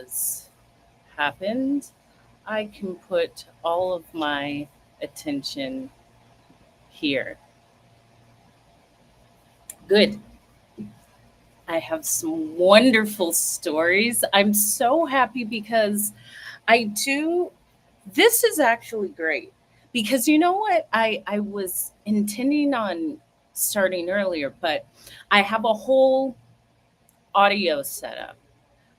has happened, I can put all of my attention here. Good. I have some wonderful stories. I'm so happy because I do. This is actually great because you know what? I was intending on starting earlier, but I have a whole audio setup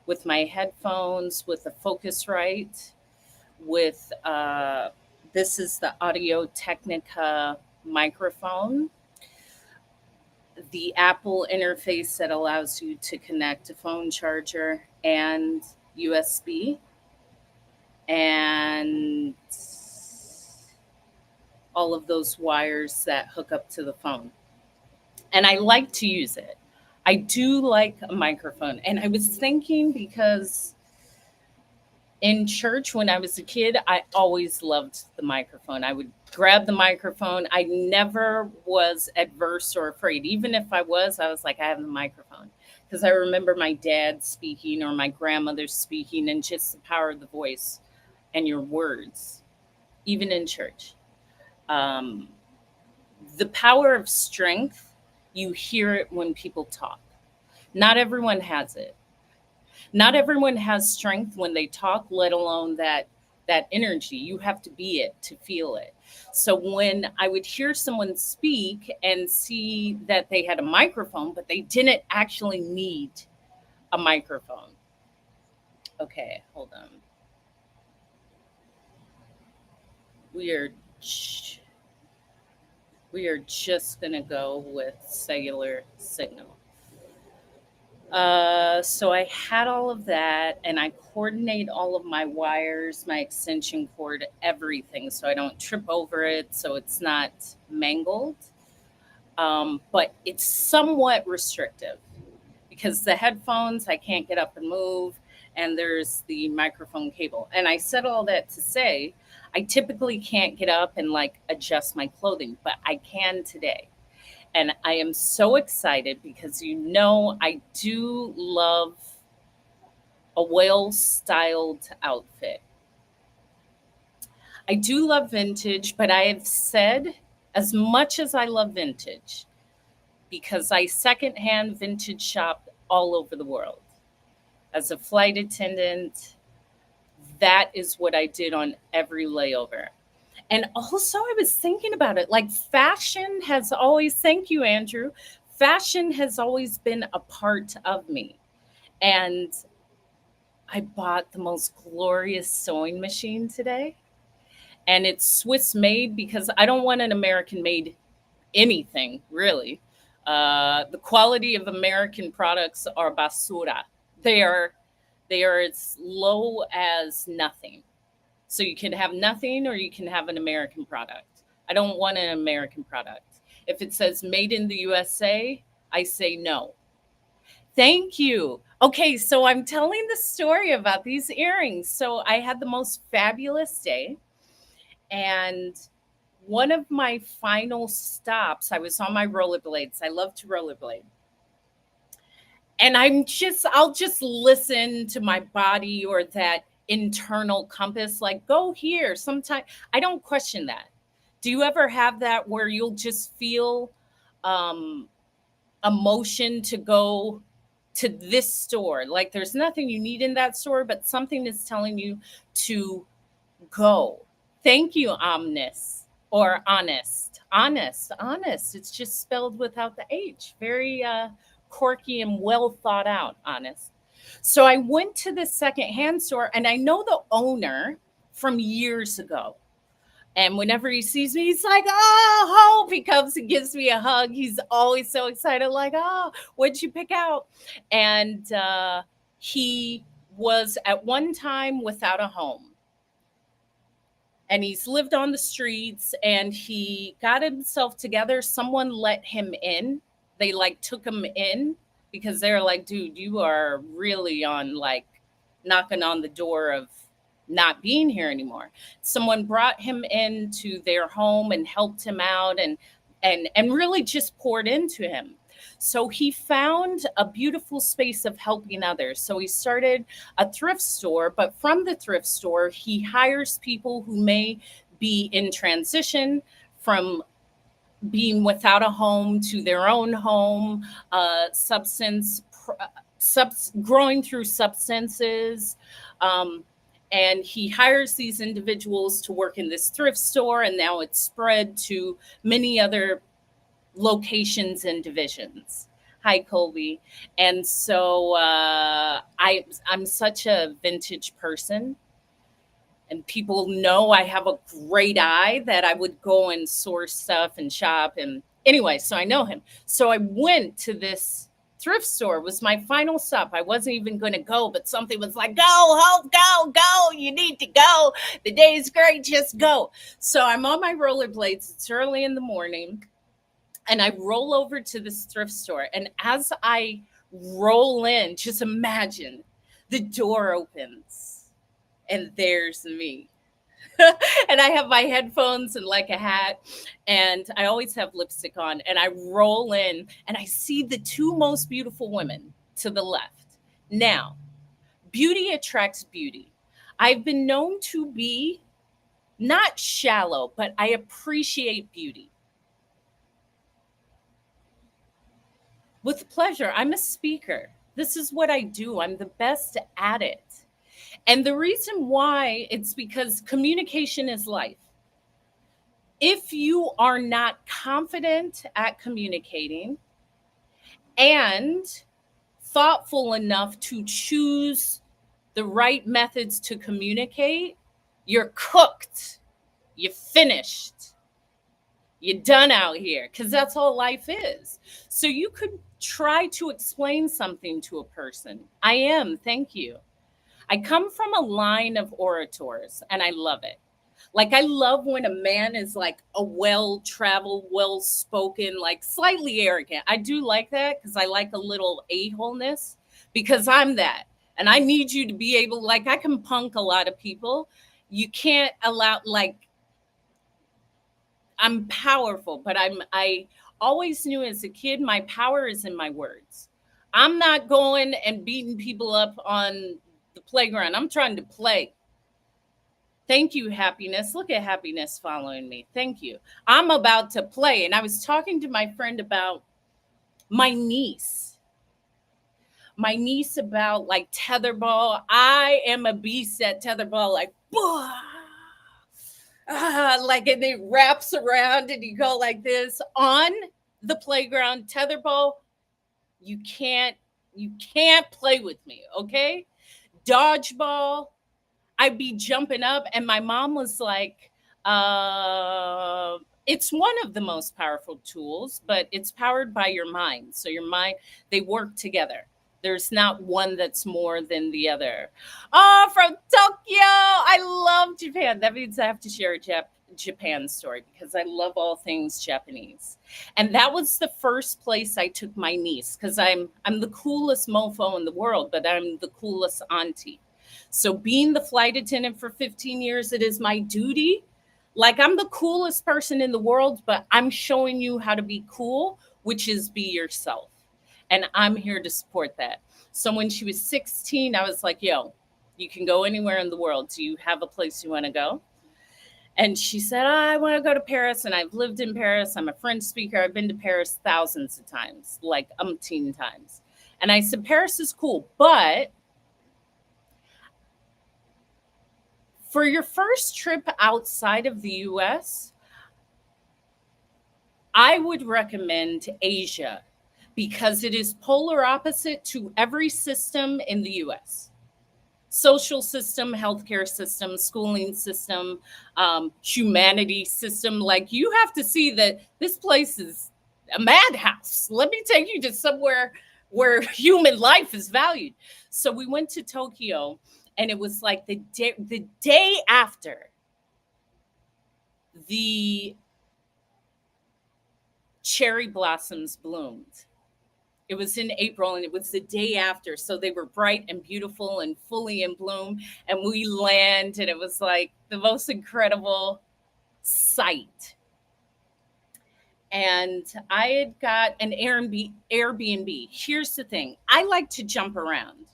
with my headphones, with a Focusrite, with this is the Audio Technica microphone, the Apple interface that allows you to connect a phone charger and USB, and all of those wires that hook up to the phone. And I like to use it. I do like a microphone. And I was thinking because in church when I was a kid, I always loved the microphone. I would grab the microphone. I never was adverse or afraid. Even if I was like, I have the microphone. Because I remember my dad speaking or my grandmother speaking and just the power of the voice and your words, even in church. Um, the power of strength, you hear it when people talk. Not everyone has it. Not everyone has strength when they talk, let alone that energy. You have to be it to feel it. So when I would hear someone speak and see that they had a microphone but they didn't actually need a microphone. Okay, hold on. We are we are just going to go with cellular signal. So I had all of that, and I coordinate all of my wires, my extension cord, everything, so I don't trip over it, so it's not mangled. But it's somewhat restrictive because the headphones I can't get up and move, and there's the microphone cable. And I said all that to say I typically can't get up and like adjust my clothing, but I can today. And I am so excited because I do love a well styled outfit. I do love vintage, but I have said as much as I love vintage, because I secondhand vintage shop all over the world. As a flight attendant, that is what I did on every layover. And also, I was thinking about it like fashion has always, thank you, Andrew. Fashion has always been a part of me. And I bought the most glorious sewing machine today. And it's Swiss made because I don't want an American made anything, really. The quality of American products are basura. They are they are as low as nothing. So you can have nothing or you can have an American product. I don't want an American product. If it says made in the USA, I say no. Thank you. Okay, so I'm telling the story about these earrings. So I had the most fabulous day. And one of my final stops, I was on my rollerblades. I love to rollerblade. And I'll just listen to my body or that internal compass, like, go here. Sometimes I don't question that. Do you ever have that where you'll just feel um, a motion to go to this store? Like there's nothing you need in that store, but something is telling you to go. Thank you, Omnis or honest. Honest, honest. It's just spelled without the H. Very quirky and well thought out, honest. So I went to this secondhand store and I know the owner from years ago. And whenever he sees me, he's like, oh, Hope. He comes and gives me a hug. He's always so excited, like, oh, what'd you pick out? And he was at one time without a home and he's lived on the streets and he got himself together. Someone let him in. They like took him in because they're like, dude, you are really on like knocking on the door of not being here anymore. Someone brought him into their home and helped him out and really just poured into him. So he found a beautiful space of helping others. So he started a thrift store, but from the thrift store, he hires people who may be in transition from being without a home to their own home, substance, growing through substances. Um, and he hires these individuals to work in this thrift store, and now it's spread to many other locations and divisions. Hi, Colby. And so I'm such a vintage person, and people know I have a great eye that I would go and source stuff and shop. And anyway, so I know him. So I went to this thrift store. It was my final stop. I wasn't even going to go, but something was like, go, Hope, go, go. You need to go. The day is great. Just go. So I'm on my rollerblades. It's early in the morning. And I roll over to this thrift store. And as I roll in, just imagine the door opens and there's me. And I have my headphones and like a hat, and I always have lipstick on. And I roll in and I see the two most beautiful women to the left. Now, beauty attracts beauty. I've been known to be not shallow, but I appreciate beauty. With pleasure. I'm a speaker. This is what I do. I'm the best at it. And the reason why, it's because communication is life. If you are not confident at communicating and thoughtful enough to choose the right methods to communicate, you're cooked. You're finished. You're done out here, because that's all life is. So you could try to explain something to a person. I am, thank you. I come from a line of orators, and I love it. Like, I love when a man is like a well traveled, well spoken, like slightly arrogant. I do like that because I like a little a holeness, because I'm that. And I need you to be able, like, I can punk a lot of people. You can't allow, like, I'm powerful, but I always knew as a kid my power is in my words. I'm not going and beating people up on the playground. I'm trying to play. Thank you, happiness. Look at happiness following me. Thank you. I'm about to play. And I was talking to my friend about my niece. My niece about like tetherball. I am a beast at tetherball, like, like, and it wraps around and you go like this on the playground. Tetherball, you can't play with me, okay? Dodgeball, I'd be jumping up, and my mom was like, it's one of the most powerful tools, but it's powered by your mind. So your mind, they work together. There's not one that's more than the other. Oh, from Tokyo. I love Japan. That means I have to share a Japan story, because I love all things Japanese. And that was the first place I took my niece, because I'm the coolest mofo in the world, but I'm the coolest auntie. So being the flight attendant for 15 years, it is my duty. Like, I'm the coolest person in the world, but I'm showing you how to be cool, which is be yourself. And I'm here to support that. So when she was 16, I was like, yo, you can go anywhere in the world. Do you have a place you want to go? And she said, I want to go to Paris. And I've lived in Paris. I'm a French speaker. I've been to Paris thousands of times, like umpteen times. And I said, Paris is cool, but for your first trip outside of the US, I would recommend Asia, because it is polar opposite to every system in the US. Social system, healthcare system, schooling system, humanity system. Like, you have to see that this place is a madhouse. Let me take you to somewhere where human life is valued. So we went to Tokyo, and it was like the day after the cherry blossoms bloomed. It was in April, and it was the day after. So they were bright and beautiful and fully in bloom. And we land, and it was like the most incredible sight. and I had got an Airbnb. Here's the thing, I like to jump around.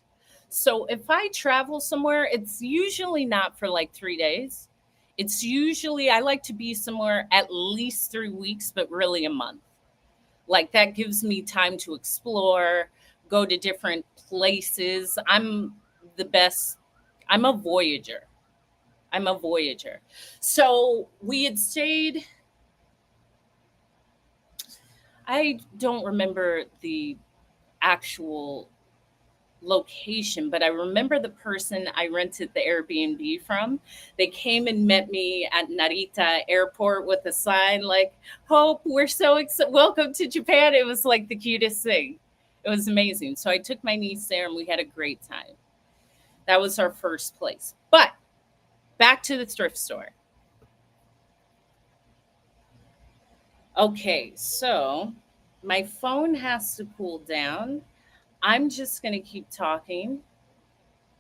So if I travel somewhere, it's usually not for like 3 days. It's usually, I like to be somewhere at least 3 weeks, but really a month. Like that gives me time to explore, go to different places. The best, I'm a voyager. I'm a voyager. So we had stayed, I don't remember the actual location, but I remember the person I rented the Airbnb from. They came and met me at Narita Airport with a sign like, "Hope, we're so welcome to Japan." It was like the cutest thing. It was amazing. So I took my niece there and we had a great time. That was our first place. But back to the thrift store. Okay, so my phone has to cool down. I'm just going to keep talking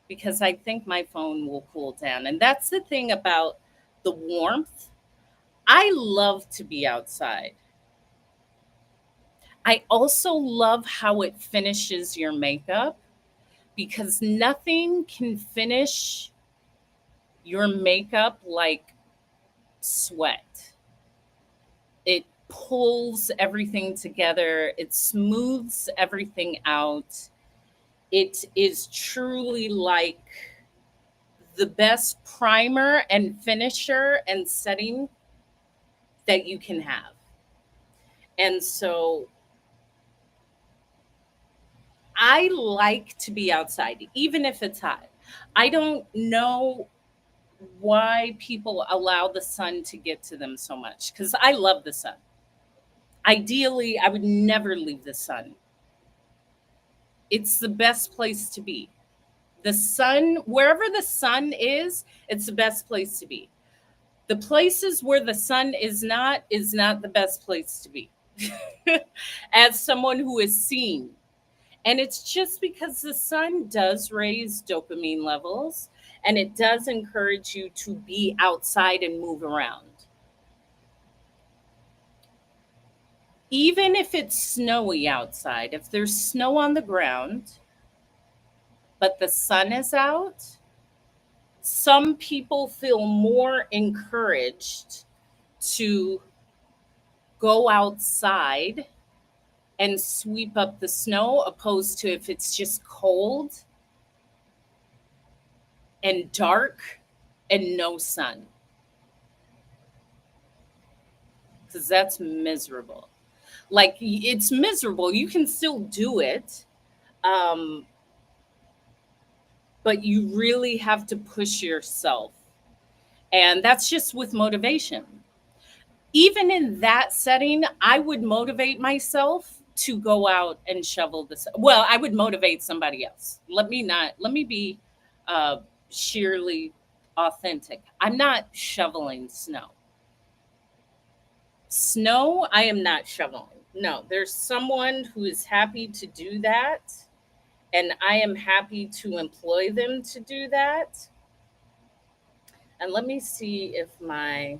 because I think my phone will cool down. And that's the thing about the warmth. I love to be outside. I also love how it finishes your makeup because nothing can finish your makeup like sweat. It pulls everything together, it smooths everything out. It is truly like the best primer and finisher and setting that you can have. And so I like to be outside, even if it's hot. I don't know why people allow the sun to get to them so much because I love the sun. Ideally, I would never leave the sun. It's the best place to be. The sun, wherever the sun it's the best place to be. The places where the sun is not the best place to be. As someone who is seen. And it's just because the sun does raise dopamine levels and it does encourage you to be outside and move around. Even if it's snowy outside, if there's snow on the ground, but the sun is out, some people feel more encouraged to go outside and sweep up the snow opposed to if it's just cold and dark and no sun, because that's miserable. Like it's miserable. You can still do it, um, but you really have to push yourself. And that's just with motivation. Even in that setting, I would motivate myself to go out and shovel this. Well, I would motivate somebody else. Let me be uh, sheerly authentic. I'm not shoveling snow. Snow, I am not shoveling. No, there's someone who is happy to do that, and I am happy to employ them to do that. And let me see if my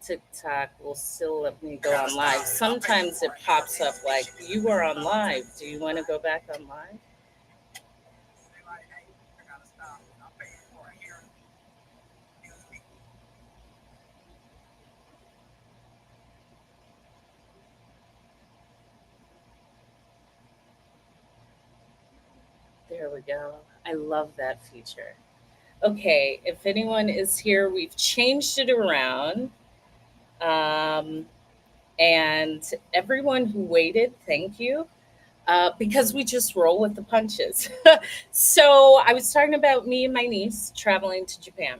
TikTok will still let me go on live. Sometimes it pops up like you are on live. Do you want to go back on live? There we go. I love that feature. Okay, if anyone is here, we've changed it around. Um, and everyone who waited, thank you. Because we just roll with the punches. So I was talking about me and my niece traveling to Japan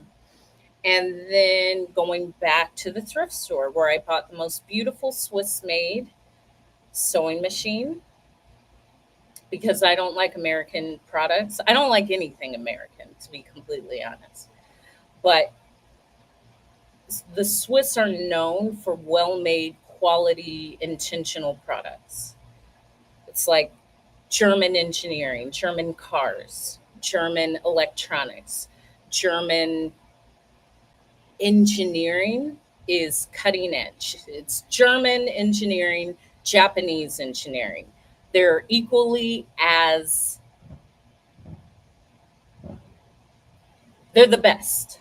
and then going back to the thrift store where I bought the most beautiful Swiss made sewing machine because I don't like American products. I don't like anything American, to be completely honest. But the Swiss are known for well made, quality, intentional products. It's like German engineering, German cars, German electronics, German engineering is cutting edge. It's German engineering, Japanese engineering. They're equally as, they're the best.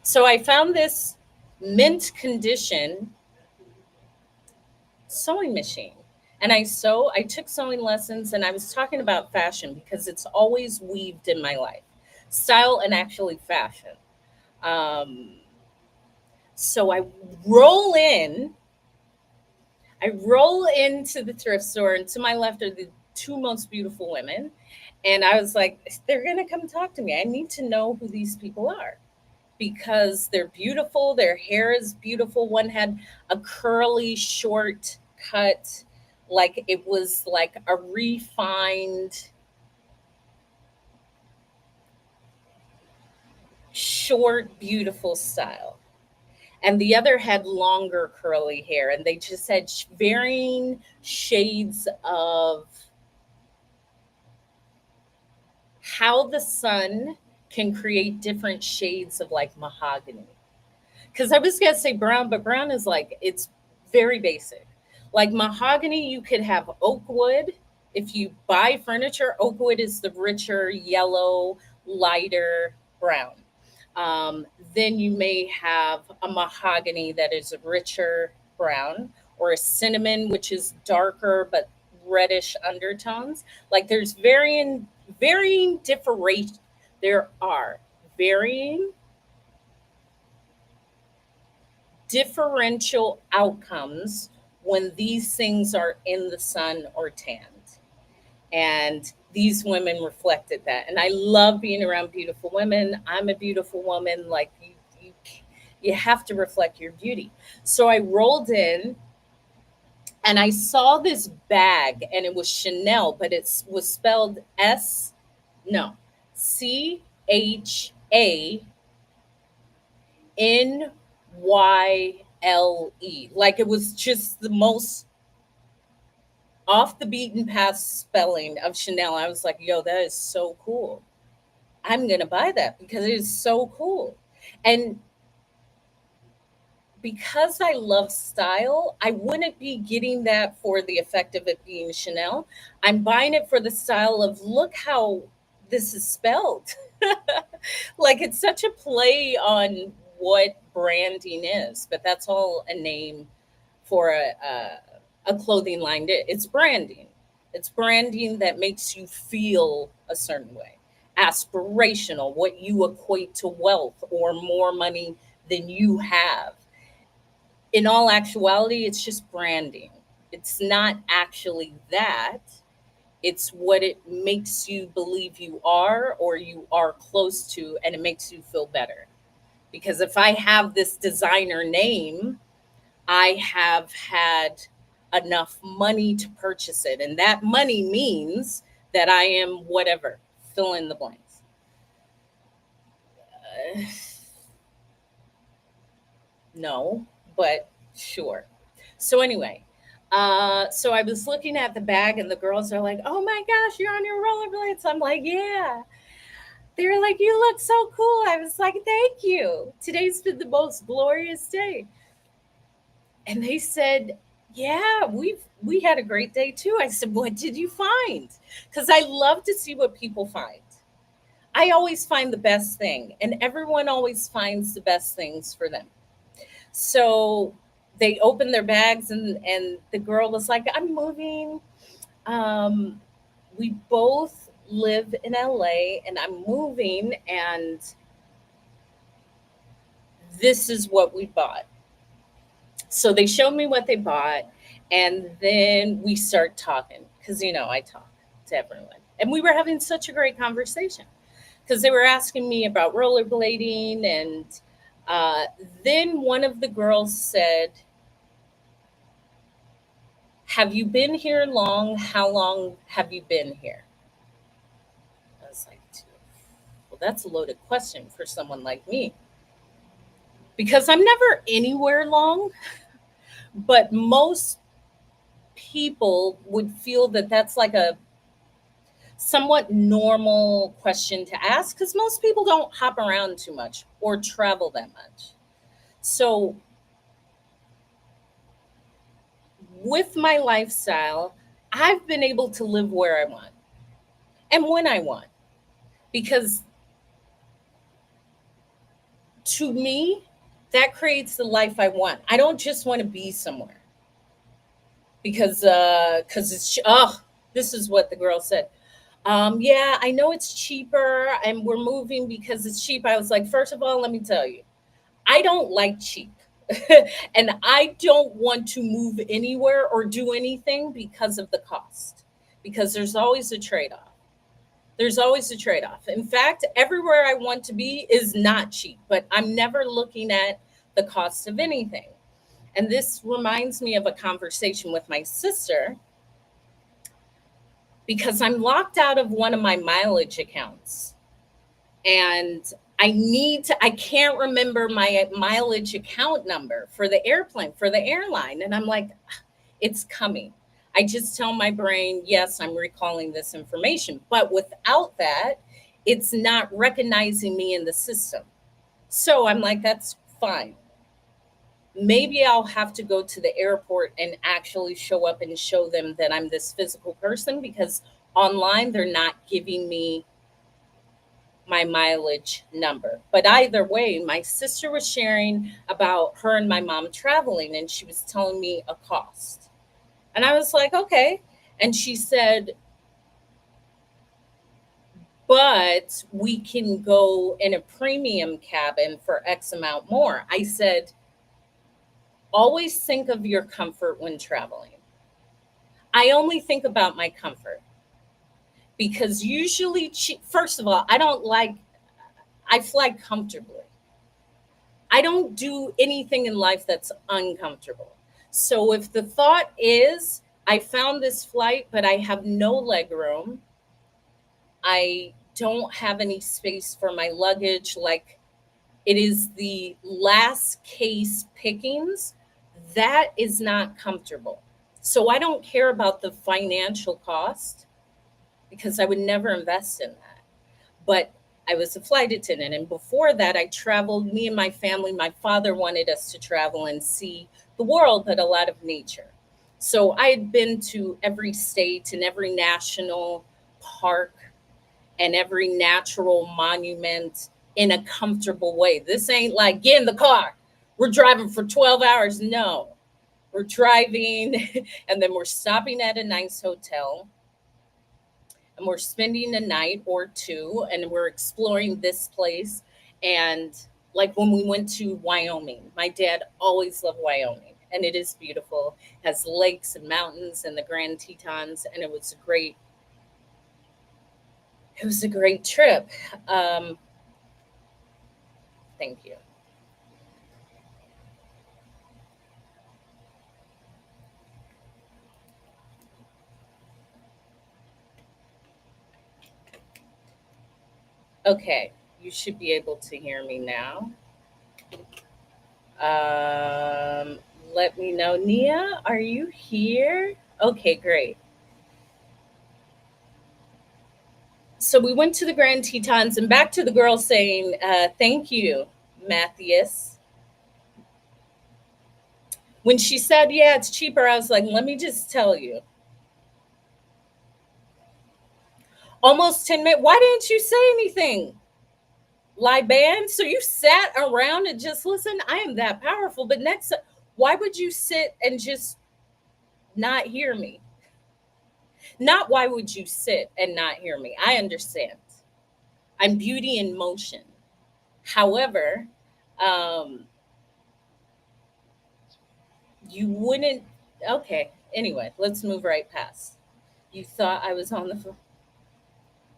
So I found this mint condition sewing machine. And I took sewing lessons, and I was talking about fashion because it's always weaved in my life. Style and actually fashion. Um, so roll in, I roll into the thrift store, and to my left are the two most beautiful women. And I was like, they're going to come talk to me. I need to know who these people are because they're beautiful. Their hair is beautiful. One had a curly, short cut, like it was like a refined, short, beautiful style. And the other had longer, curly hair. And they just had varying shades of how the sun can create different shades of like mahogany. Because I was gonna say brown, but brown is like it's very basic. Like mahogany, you could have oak wood. If you buy furniture, oak wood is the richer yellow, lighter brown. Then you may have a mahogany that is a richer brown, or a cinnamon, which is darker but reddish undertones. Like there's varying different. There are varying differential outcomes when these things are in the sun or tanned. And these women reflected that. And I love being around beautiful women. I'm a beautiful woman. Like you have to reflect your beauty. So I rolled in and I saw this bag, and it was Chanel, but it was spelled no, ChaNyle. Like it was just the most off the beaten path spelling of Chanel. I was like, yo, that is so cool. I'm going to buy that because it is so cool. And because I love style, I wouldn't be getting that for the effect of it being Chanel. I'm buying it for the style of look how this is spelled. Like it's such a play on what branding is, but that's all a name for a clothing line. It's branding. It's branding that makes you feel a certain way. Aspirational, what you equate to wealth or more money than you have. In all actuality, it's just branding. It's not actually that. It's what it makes you believe you are or you are close to, and it makes you feel better. Because if I have this designer name, I have had enough money to purchase it. And that money means that I am whatever, fill in the blanks. Uh, no, but sure. So, anyway, so I was looking at the bag, and the girls are like, oh my gosh, you're on your rollerblades. I'm like, yeah. They were like, you look so cool. I was like, thank you. Today's been the most glorious day. And they said, yeah, we had a great day too. I said, what did you find? Because I love to see what people find. I always find the best thing, and everyone always finds the best things for them. So they opened their bags, and the girl was like, I'm moving. Um, we both live in LA, and I'm moving, and this is what we bought. So they showed me what they bought, and then we start talking because I talk to everyone, and we were having such a great conversation because they were asking me about rollerblading, and uh, then one of the girls said, "Have you been here long? How long have you been here?" I was like, "Well, that's a loaded question for someone like me because I'm never anywhere long, but most people would feel that that's like a somewhat normal question to ask because most people don't hop around too much or travel that much. So, with my lifestyle, I've been able to live where I want and when I want because to me, that creates the life I want. I don't just want to be somewhere because it's oh, this is what the girl said. Yeah, I know it's cheaper and we're moving because it's cheap. I was like, first of all, let me tell you, I don't like cheap. And I don't want to move anywhere or do anything because of the cost, because there's always a trade off. There's always a trade off. In fact, everywhere I want to be is not cheap, but I'm never looking at the cost of anything. And this reminds me of a conversation with my sister because I'm locked out of one of my mileage accounts and I can't remember my mileage account number for the airplane, for the airline. And I'm like, it's coming. I just tell my brain, yes, I'm recalling this information. But without that, it's not recognizing me in the system. So I'm like, that's fine. Maybe I'll have to go to the airport and actually show up and show them that I'm this physical person because online they're not giving me my mileage number. But either way, my sister was sharing about her and my mom traveling, and she was telling me a cost. And I was like, okay. And she said, but we can go in a premium cabin for X amount more. I said, always think of your comfort when traveling. I only think about my comfort because usually, first of all, I fly comfortably. I don't do anything in life that's uncomfortable. So if the thought is, I found this flight, but I have no leg room, I don't have any space for my luggage, like it is the last case pickings, that is not comfortable. So I don't care about the financial cost because I would never invest in that. But I was a flight attendant. And before that, I traveled, me and my family. My father wanted us to travel and see the world, but a lot of nature. So I had been to every state and every national park and every natural monument in a comfortable way. This ain't like get in the car. We're driving for 12 hours. No, we're driving and then we're stopping at a nice hotel and we're spending a night or two and we're exploring this place. And like when we went to Wyoming, my dad always loved Wyoming and it is beautiful, has lakes and mountains and the Grand Tetons, and it was a great trip. Um, thank you. Okay, you should be able to hear me now. Um, Let me know. Nia, are you here? Okay, great. So we went to the Grand Tetons and back to the girl saying, thank you, Matthias. When she said, yeah, it's cheaper, I was like, let me just tell you. Almost 10 minutes. Why didn't you say anything? Liban? So you sat around and just listened? I am that powerful. But next, why would you sit and just not hear me? Not why would you sit and not hear me? I understand. I'm beauty in motion. However, um, you wouldn't. Okay. Anyway, let's move right past. You thought I was on the phone.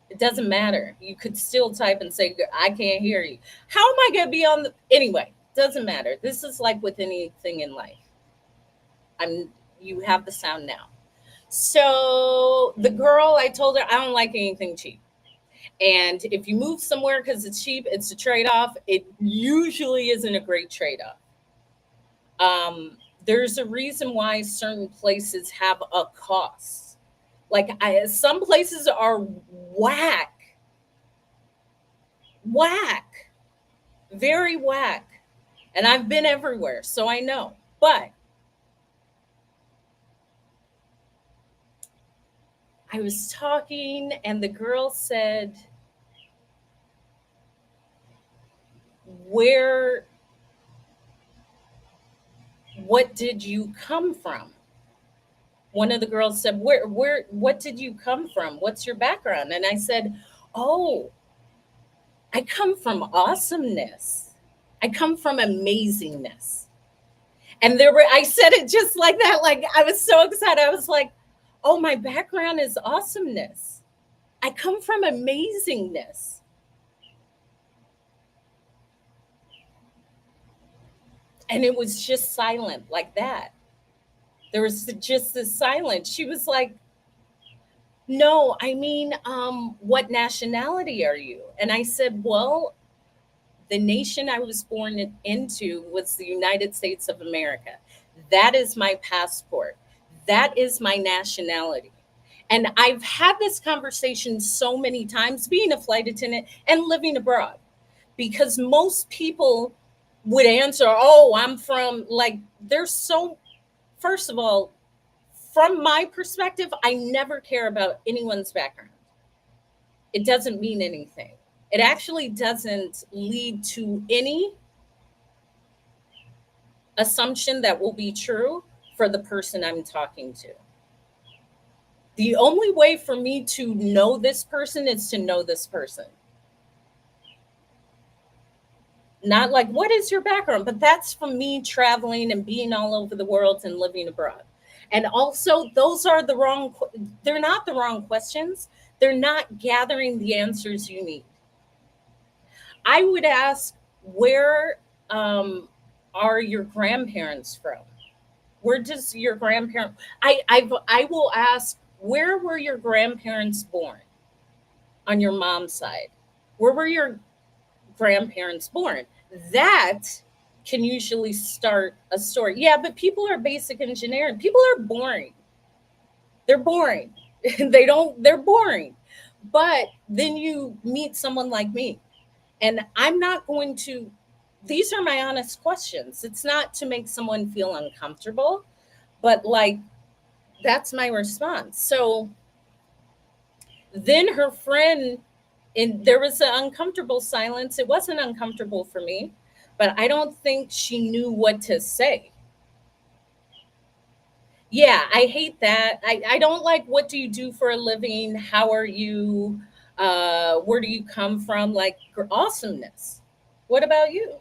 It doesn't matter. You could still type and say, I can't hear you. How am I going to be on the. Anyway, doesn't matter. This is like with anything in life. I'm. You have the sound now. So the girl, I told her I don't like anything cheap. And if you move somewhere because it's cheap, it's a trade off. It usually isn't a great trade off. There's a reason why certain places have a cost. Some places are whack, very whack. And I've been everywhere, so I know. But I was talking, and the girl said, "Where, what did you come from?" One of the girls said, what did you come from? What's your background? And I said, "Oh, I come from awesomeness. I come from amazingness." And I said it just like that. Like, I was so excited. I was like, "Oh, my background is awesomeness. I come from amazingness." And it was just silent like that. There was just this silence. She was like, "No, I mean, what nationality are you?" And I said, "Well, the nation I was born into was the United States of America. That is my passport. That is my nationality." And I've had this conversation so many times being a flight attendant and living abroad, because most people would answer, "Oh, I'm from," like, there's so, first of all, from my perspective, I never care about anyone's background. It doesn't mean anything. It actually doesn't lead to any assumption that will be true for the person I'm talking to. The only way for me to know this person is to know this person. Not like, "What is your background?" But that's from me traveling and being all over the world and living abroad. And also, those are the wrong, they're not the wrong questions. They're not gathering the answers you need. I would ask, where are your grandparents from? Where does your grandparent? I will ask, where were your grandparents born on your mom's side? Where were your grandparents born? That can usually start a story. Yeah, but people are basic engineering. People are boring. They're boring. They're boring. But then you meet someone like me, and I'm not going to, these are my honest questions. It's not to make someone feel uncomfortable, but like, that's my response. So then her friend, and there was an uncomfortable silence. It wasn't uncomfortable for me, but I don't think she knew what to say. Yeah, I hate that. I don't like, "What do you do for a living? How are you? Where do you come from?" Like, awesomeness. What about you?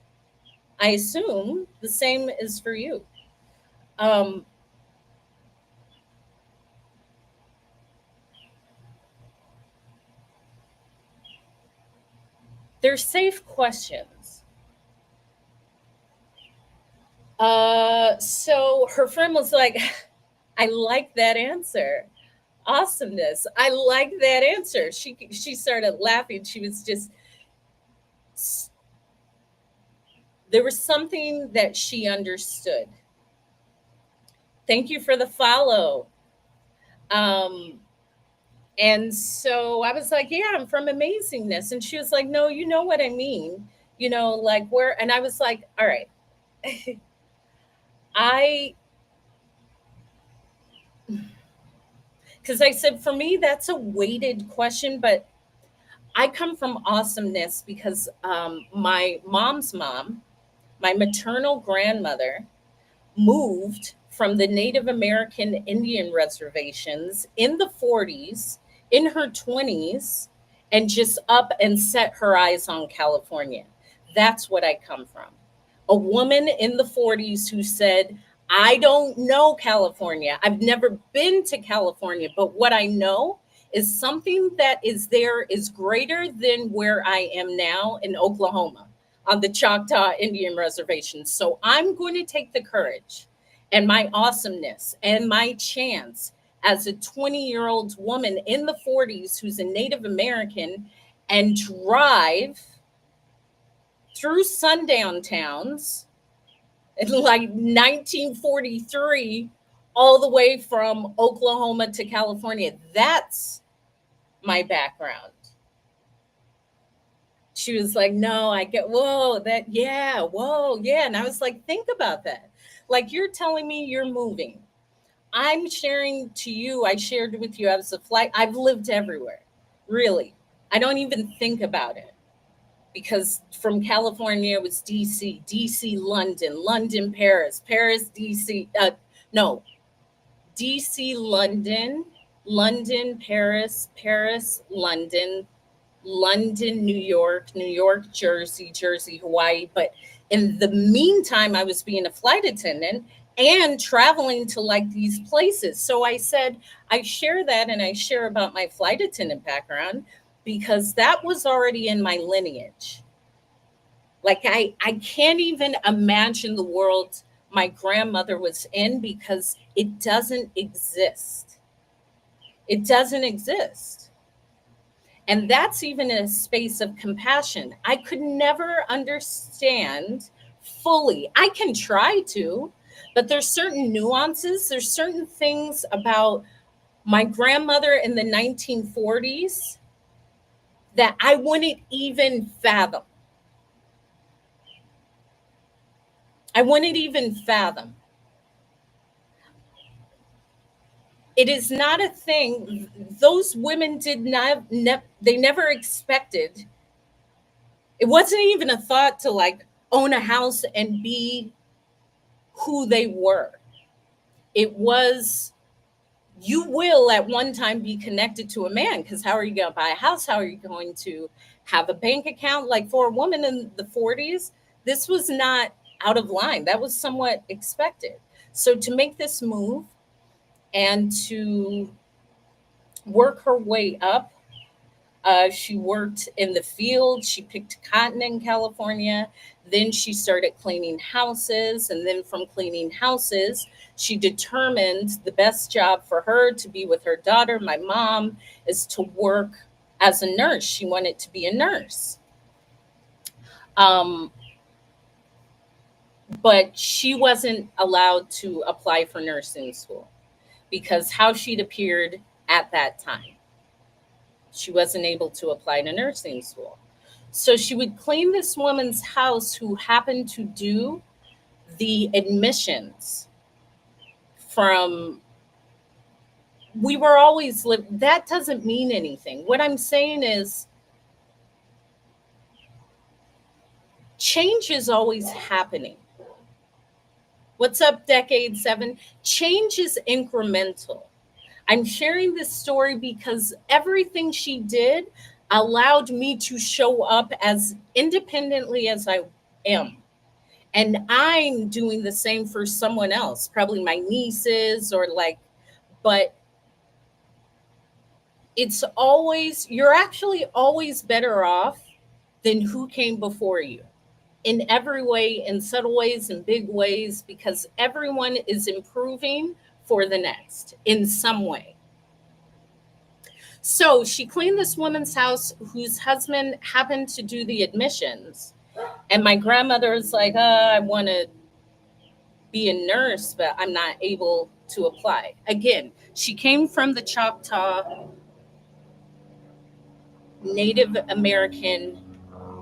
I assume the same is for you. Um, they're safe questions. So her friend was like, "I like that answer. Awesomeness. I like that answer." She started laughing. She was just, there was something that she understood. Thank you for the follow. Um, and so I was like, "Yeah, I'm from amazingness." And she was like, "No, you know what I mean. Like, where?" And I was like, "All right." I, because I said, for me, that's a weighted question, but I come from awesomeness because my mom's mom, my maternal grandmother, moved from the Native American Indian reservations in the 40s, in her 20s, and just up and set her eyes on California. That's what I come from. A woman in the 40s who said, "I don't know California. I've never been to California, but what I know is something that is there is greater than where I am now in Oklahoma on the Choctaw Indian Reservation. So I'm going to take the courage and my awesomeness and my chance as a 20-year-old woman in the 40s who's a Native American and drive through sundown towns in like 1943 all the way from Oklahoma to California." That's my background. She was like, no, I get, whoa, that, yeah, whoa, yeah. And I was like, think about that. Like, you're telling me you're moving. I'm sharing to you, I shared with you as a flight. I've lived everywhere, really. I don't even think about it because from California, it was DC, DC, London, London, Paris, Paris, DC, no, DC, London, London, Paris, Paris, London, London, New York, New York, Jersey, Jersey, Hawaii. But in the meantime, I was being a flight attendant and traveling to like these places. So I said, I share that and I share about my flight attendant background because that was already in my lineage. Like I can't even imagine the world my grandmother was in because it doesn't exist. It doesn't exist. And that's even a space of compassion. I could never understand fully. I can try to, but there's certain nuances, there's certain things about my grandmother in the 1940s that I wouldn't even fathom. I wouldn't even fathom. It is not a thing. Those women did not, they never expected. It wasn't even a thought to like own a house and be who they were. It was, you will at one time be connected to a man because how are you going to buy a house? How are you going to have a bank account? Like for a woman in the 40s, this was not out of line. That was somewhat expected. So to make this move and to work her way up, she worked in the field. She picked cotton in California. Then she started cleaning houses. And then from cleaning houses, she determined the best job for her to be with her daughter, my mom, is to work as a nurse. She wanted to be a nurse. Um, but she wasn't allowed to apply for nursing school because how she'd appeared at that time, she wasn't able to apply to nursing school. So she would clean this woman's house who happened to do the admissions from, we were always live, that doesn't mean anything. What I'm saying is change is always happening. What's up, Decade 7? Change is incremental. I'm sharing this story because everything she did allowed me to show up as independently as I am. And I'm doing the same for someone else, probably my nieces or like, but it's always, you're actually always better off than who came before you in every way, in subtle ways and big ways, because everyone is improving for the next in some way. So she cleaned this woman's house whose husband happened to do the admissions. And my grandmother is like, I want to be a nurse, but I'm not able to apply. Again, she came from the Choctaw Native American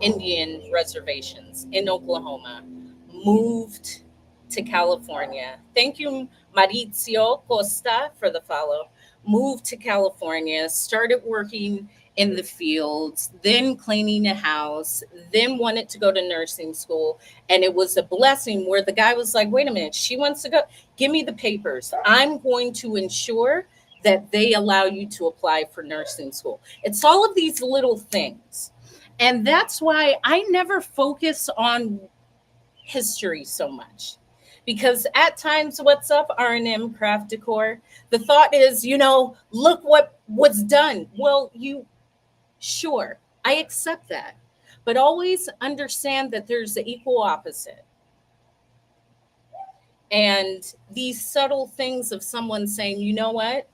Indian reservations in Oklahoma, moved to California. Thank you, Maurizio Costa, for the follow. Moved to California, started working in the fields, then cleaning a house, then wanted to go to nursing school. And it was a blessing where the guy was like, wait a minute, she wants to go, give me the papers. I'm going to ensure that they allow you to apply for nursing school. It's all of these little things. And that's why I never focus on history so much. Because at times, what's up, R&M Craft Decor? The thought is, look what was done. Well, sure, I accept that. But always understand that there's the equal opposite. And these subtle things of someone saying, you know what?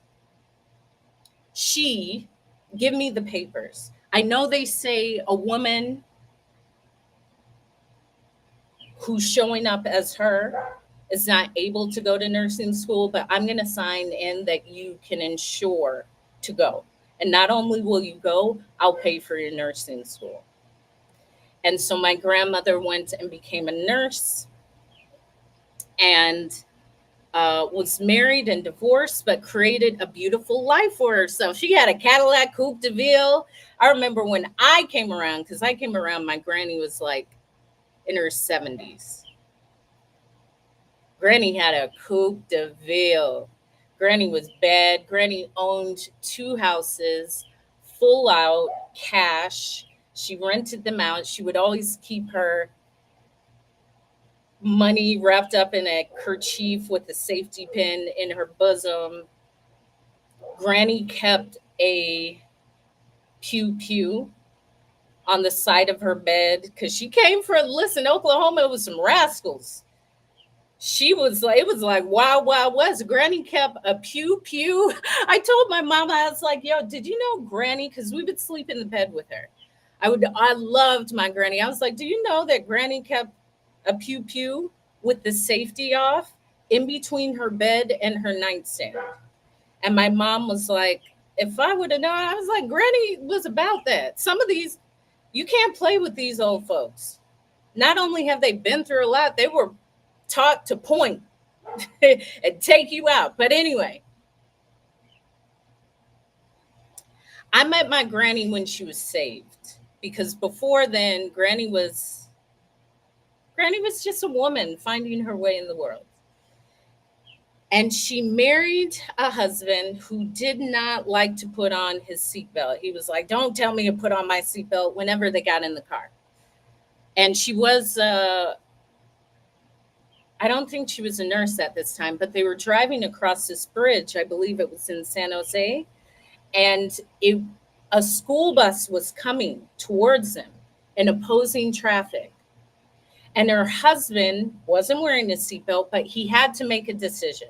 Give me the papers. I know they say a woman who's showing up as her is not able to go to nursing school, but I'm going to sign in that you can ensure to go. And not only will you go, I'll pay for your nursing school. And so my grandmother went and became a nurse and was married and divorced, but created a beautiful life for herself. She had a Cadillac Coupe de Ville. I remember when I came around, because I came around, my granny was like in her 70s. Granny had a Coupe de Ville. Granny was bad. Granny owned two houses, full out cash. She rented them out. She would always keep her money wrapped up in a kerchief with a safety pin in her bosom. Granny kept a pew pew on the side of her bed because she came from, listen, Oklahoma was some rascals. She was like, it was like Wild Wild West. Granny kept a pew pew. I told my mom, I was like, yo, did you know Granny? Because we would sleep in the bed with her. I loved my granny. I was like, do you know that Granny kept a pew pew with the safety off in between her bed and her nightstand? And my mom was like, if I would have known, I was like, Granny was about that. Some of these, you can't play with these old folks. Not only have they been through a lot, they were taught to point and take you out. But anyway, I met my granny when she was saved because before then, Granny was just a woman finding her way in the world. And she married a husband who did not like to put on his seatbelt. He was like, don't tell me to put on my seatbelt whenever they got in the car. And she was, I don't think she was a nurse at this time, but they were driving across this bridge. I believe it was in San Jose. And a school bus was coming towards them in opposing traffic. And her husband wasn't wearing a seatbelt, but he had to make a decision.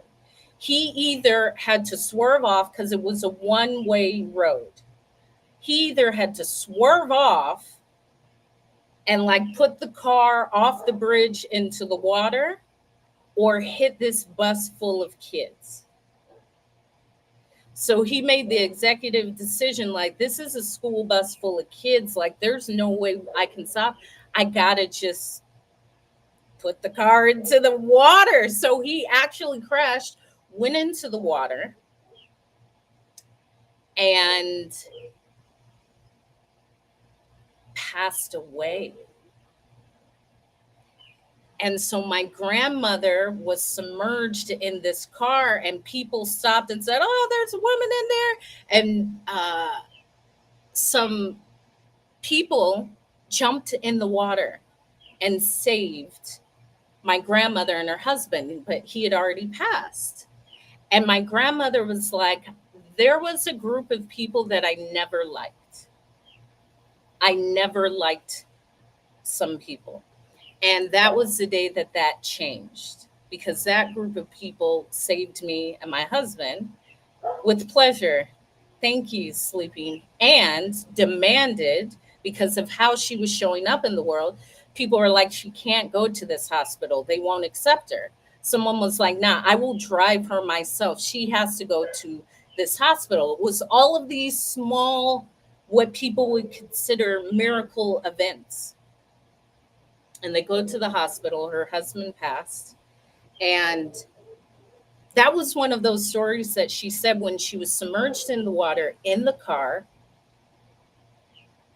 He either had to swerve off because it was a one-way road. He either had to swerve off and like put the car off the bridge into the water or hit this bus full of kids. So he made the executive decision like, this is a school bus full of kids. Like, there's no way I can stop. I got to just put the car into the water. So he actually crashed, went into the water, and passed away. And so my grandmother was submerged in this car, and people stopped and said, oh, there's a woman in there. And some people jumped in the water and saved my grandmother and her husband, but he had already passed. And my grandmother was like, there was a group of people that I never liked. I never liked some people. And that was the day that that changed because that group of people saved me and my husband with pleasure. Thank you, sleeping, and demanded because of how she was showing up in the world. People are like, she can't go to this hospital. They won't accept her. Someone was like, nah, I will drive her myself. She has to go to this hospital. It was all of these small, what people would consider miracle events. And they go to the hospital. Her husband passed. And that was one of those stories that she said when she was submerged in the water in the car.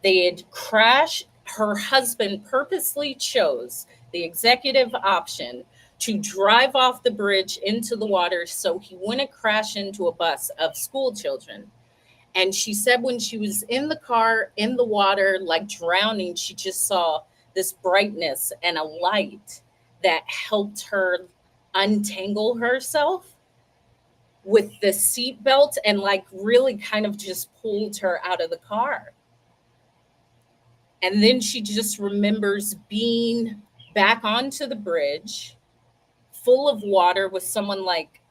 They had crashed. Her husband purposely chose the executive option to drive off the bridge into the water so he wouldn't crash into a bus of school children. And she said when she was in the car, in the water, like drowning, she just saw this brightness and a light that helped her untangle herself with the seatbelt and like really kind of just pulled her out of the car. And then she just remembers being back onto the bridge full of water with someone like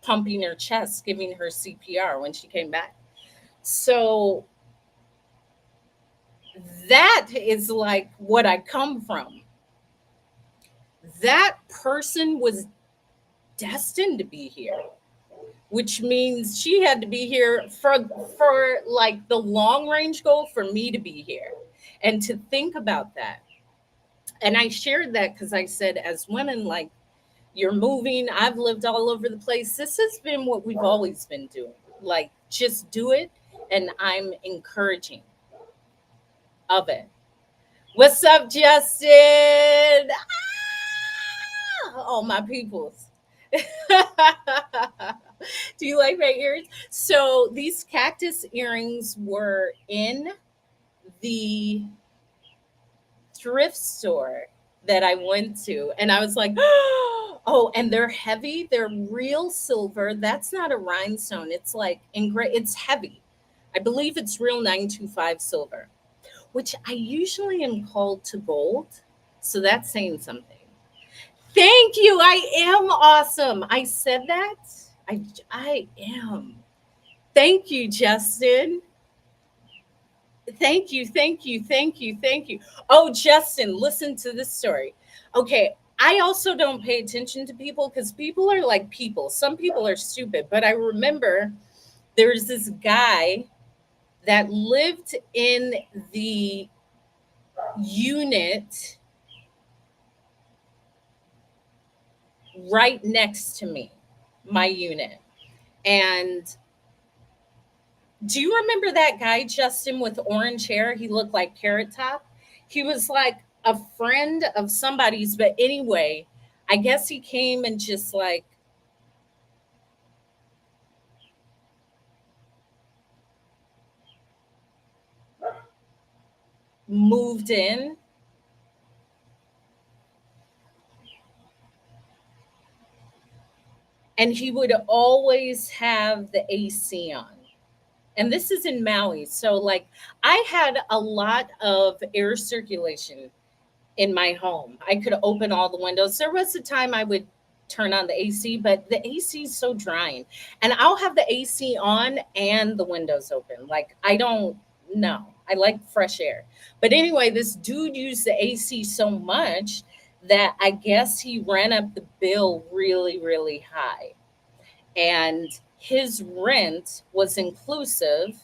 pumping her chest, giving her CPR when she came back. So that is like what I come from. That person was destined to be here. which means she had to be here for like the long range goal for me to be here. And to think about that. And I shared that because I said, as women, like, you're moving, I've lived all over the place. This has been what we've always been doing. Like, just do it. And I'm encouraging of it. What's up, Justin? All my peoples. Do you like my ears? So these cactus earrings were in the thrift store that I went to, and I was like, oh, and they're heavy. They're real silver. That's not a rhinestone. It's like it's heavy. I believe it's real 925 silver, which I usually am called to gold. So that's saying something. Thank you. I am awesome. I said that. I am. Thank you, Justin. Thank you, thank you, thank you, thank you. Oh, Justin, listen to this story. Okay, I also don't pay attention to people because people are like people. Some people are stupid, but I remember there's this guy that lived in the unit right next to me, my unit. And do you remember that guy, Justin, with orange hair? He looked like Carrot Top. He was like a friend of somebody's, but anyway, I guess he came and just like moved in, and he would always have the AC on. And this is in Maui. So, like, I had a lot of air circulation in my home. I could open all the windows. There was a time I would turn on the AC, but the AC is so drying. And I'll have the AC on and the windows open. Like, I don't know. I like fresh air. But anyway, this dude used the AC so much that I guess he ran up the bill really, really high. And his rent was inclusive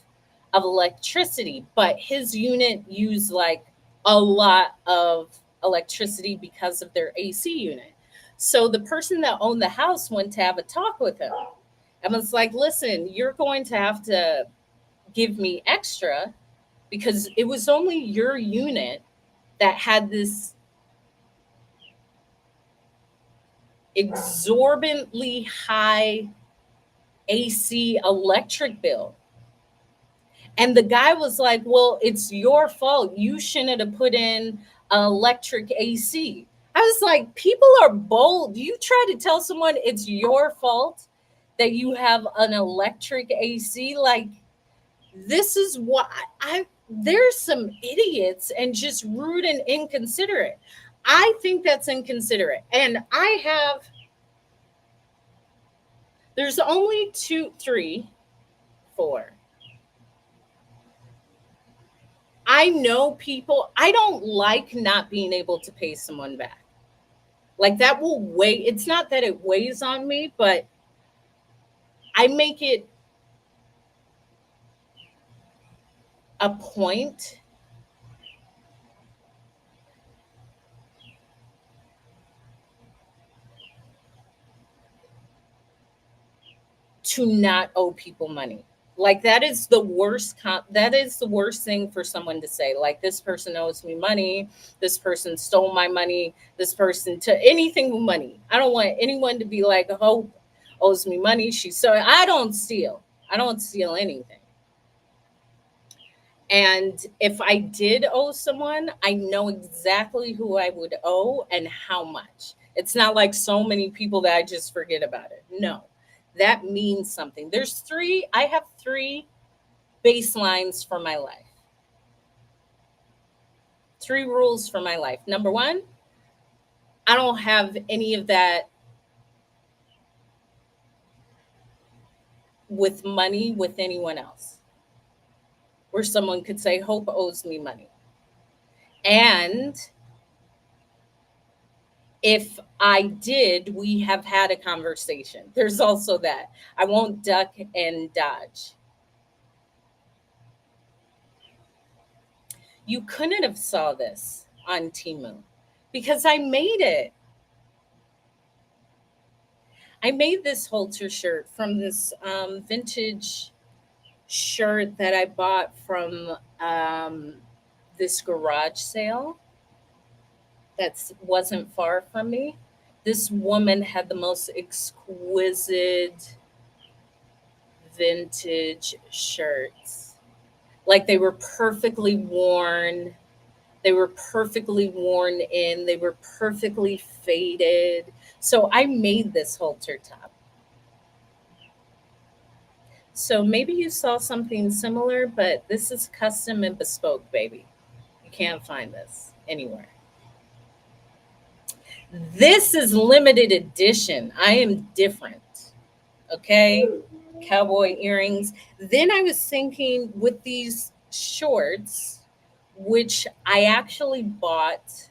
of electricity, but his unit used like a lot of electricity because of their AC unit. So the person that owned the house went to have a talk with him and was like, listen, you're going to have to give me extra because it was only your unit that had this exorbitantly high AC electric bill. And the guy was like, well, it's your fault. You shouldn't have put in electric AC. I was like, people are bold. You try to tell someone it's your fault that you have an electric AC. Like, this is what there's some idiots and just rude and inconsiderate. I think that's inconsiderate. And there's only two, three, four. I know people, I don't like not being able to pay someone back. Like that will weigh, it's not that it weighs on me, but I make it a point to not owe people money. Like that is the worst that is the worst thing for someone to say. Like this person owes me money, this person stole my money, this person to anything with money. I don't want anyone to be like, Hope owes me money. She's so I don't steal. I don't steal anything. And if I did owe someone, I know exactly who I would owe and how much. It's not like so many people that I just forget about it. No, that means something. I have three baselines for my life, three rules for my life. Number one, I don't have any of that with money with anyone else, where someone could say, Hope owes me money. And If I did, we have had a conversation. There's also that. I won't duck and dodge. You couldn't have saw this on Timu because I made it. I made this halter shirt from this vintage shirt that I bought from this garage sale that wasn't far from me. This woman had the most exquisite vintage shirts. Like they were perfectly worn. They were perfectly worn in. They were perfectly faded. So I made this halter top. So maybe you saw something similar, but this is custom and bespoke, baby. You can't find this anywhere. This is limited edition. I am different. Okay. Cowboy earrings. Then I was thinking with these shorts, which I actually bought,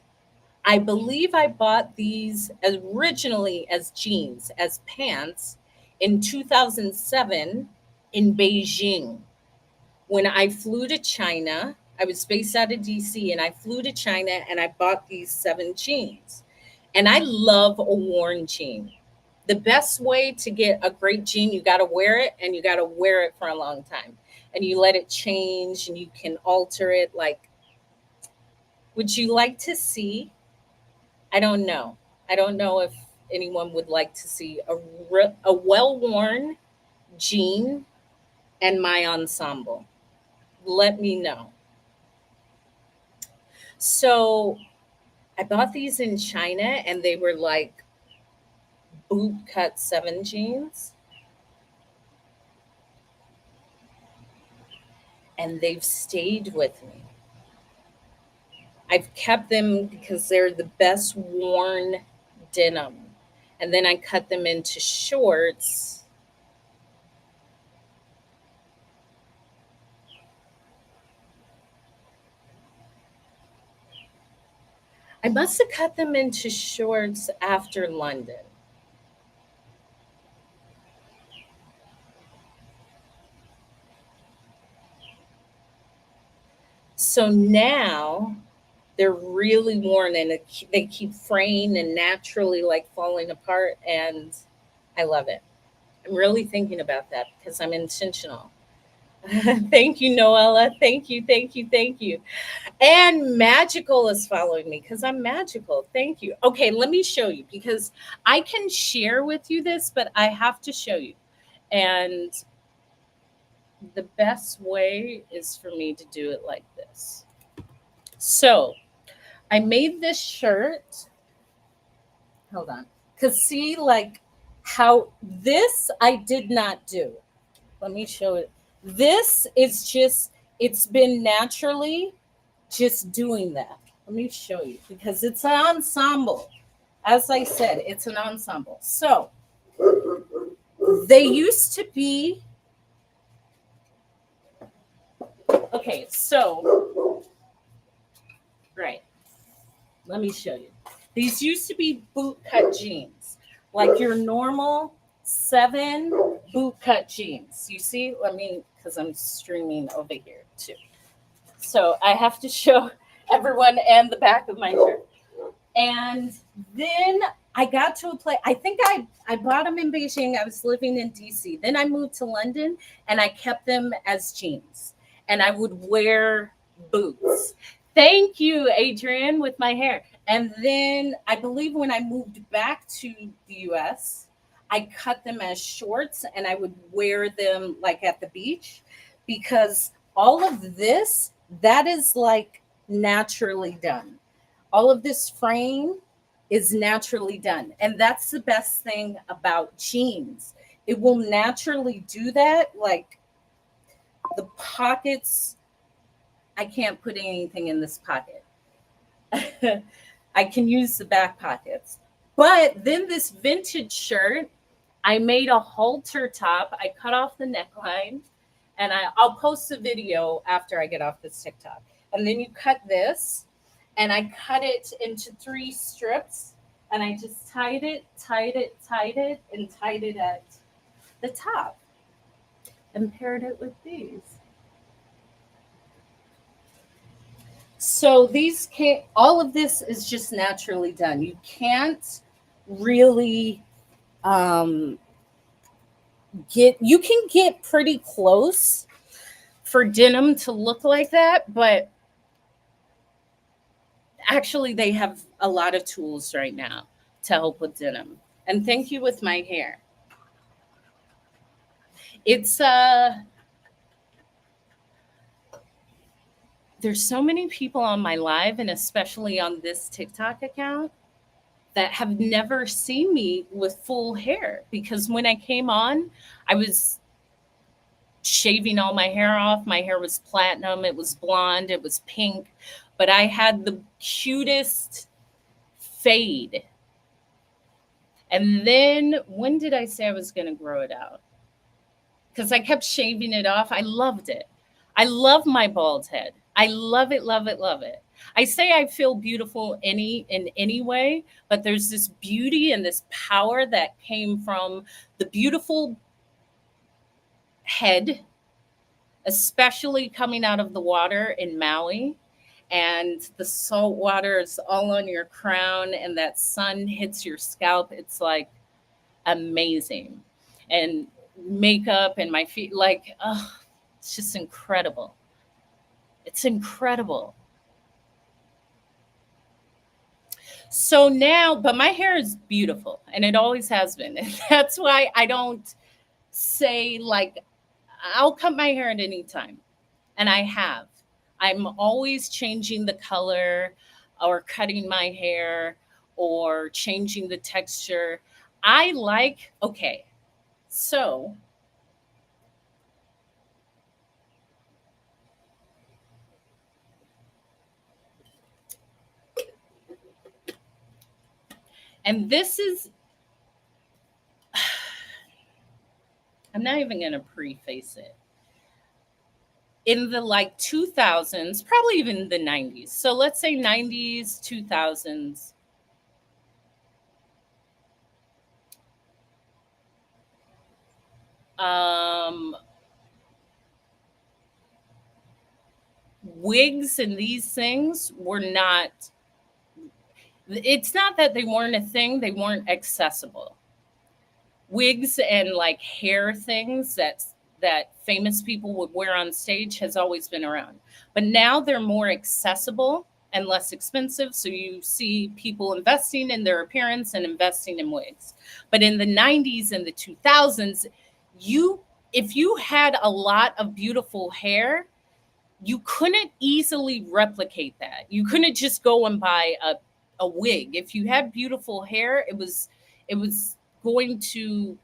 I believe I bought these as originally as jeans, as pants in 2007 in Beijing. When I flew to China, I was based out of DC and I flew to China and I bought these 7 jeans. And I love a worn jean. The best way to get a great jean, you got to wear it and you got to wear it for a long time. And you let it change and you can alter it. Like, would you like to see? I don't know. I don't know if anyone would like to see a well worn jean and my ensemble. Let me know. So I bought these in China and they were like boot cut 7 jeans, and they've stayed with me. I've kept them because they're the best worn denim. And then I cut them into shorts. I must have cut them into shorts after London. So now they're really worn and they keep fraying and naturally like falling apart. And I love it. I'm really thinking about that because I'm intentional. Thank you, Noella. Thank you, thank you, thank you. And Magical is following me because I'm magical. Thank you. Okay, let me show you because I can share with you this, but I have to show you. And the best way is for me to do it like this. So I made this shirt. Hold on. Because see, like how this I did not do. Let me show it. This is just, it's been naturally just doing that. Let me show you because it's an ensemble. As I said, it's an ensemble. So they used to be, okay, so, right, let me show you. These used to be boot cut jeans, like your normal 7 boot cut jeans. You see, let me, because I'm streaming over here too. So I have to show everyone and the back of my shirt. And then I got to a place, I think I bought them in Beijing. I was living in DC. Then I moved to London and I kept them as jeans. And I would wear boots. Thank you, Adrian, with my hair. And then I believe when I moved back to the US, I cut them as shorts and I would wear them like at the beach because all of this, that is like naturally done. All of this frame is naturally done. And that's the best thing about jeans. It will naturally do that. Like the pockets, I can't put anything in this pocket. I can use the back pockets. But then this vintage shirt, I made a halter top. I cut off the neckline and I'll post a video after I get off this TikTok. And then you cut this and I cut it into 3 strips And I just tied it, and tied it at the top and paired it with these. So these can't, all of this is just naturally done. You can't really um, you can get pretty close for denim to look like that, but actually they have a lot of tools right now to help with denim. And thank you with my hair. It's there's so many people on my live and especially on this TikTok account that have never seen me with full hair because when I came on, I was shaving all my hair off. My hair was platinum, it was blonde, it was pink, but I had the cutest fade. And then when did I say I was going to grow it out? Because I kept shaving it off. I loved it. I love my bald head. I love it, love it, love it. I say I feel beautiful in any way, but there's this beauty and this power that came from the beautiful head, especially coming out of the water in Maui. And the salt water is all on your crown, and that sun hits your scalp. It's like amazing. And makeup and my feet, like, oh, it's just incredible. It's incredible. So now, but my hair is beautiful and it always has been. And that's why I don't say, like, I'll cut my hair at any time. And I have. I'm always changing the color or cutting my hair or changing the texture. I like, okay, so, and this is, I'm not even going to preface it. In the like 2000s, probably even the 90s. So let's say 90s, 2000s. Um, Wigs and these things were not, it's not that they weren't a thing, they weren't accessible. Wigs and like hair things that famous people would wear on stage has always been around. But now they're more accessible and less expensive. So you see people investing in their appearance and investing in wigs. But in the 90s and the 2000s, you if you had a lot of beautiful hair, you couldn't easily replicate that. You couldn't just go and buy a wig. If you had beautiful hair, it was going to,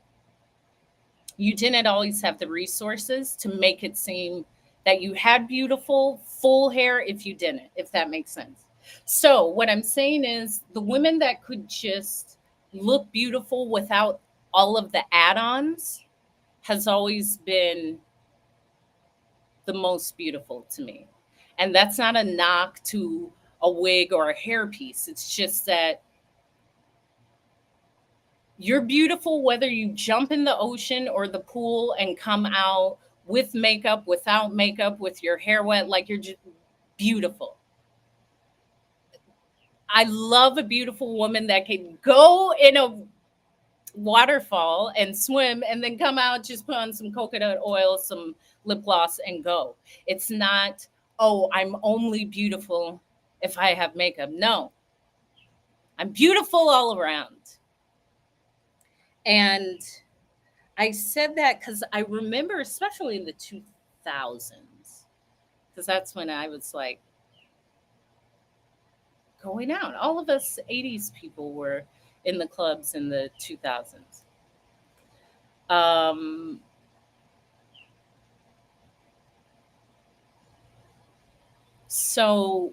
you didn't always have the resources to make it seem that you had beautiful full hair if you didn't, if that makes sense. So what I'm saying is the women that could just look beautiful without all of the add-ons has always been the most beautiful to me. And that's not a knock to a wig or a hairpiece. It's just that you're beautiful whether you jump in the ocean or the pool and come out with makeup, without makeup, with your hair wet, like you're just beautiful. I love a beautiful woman that can go in a waterfall and swim and then come out, just put on some coconut oil, some lip gloss, and go. It's not, oh, I'm only beautiful if I have makeup. No, I'm beautiful all around. And I said that because I remember, especially in the 2000s, because that's when I was like going out. All of us 80s people were in the clubs in the 2000s. Um, so,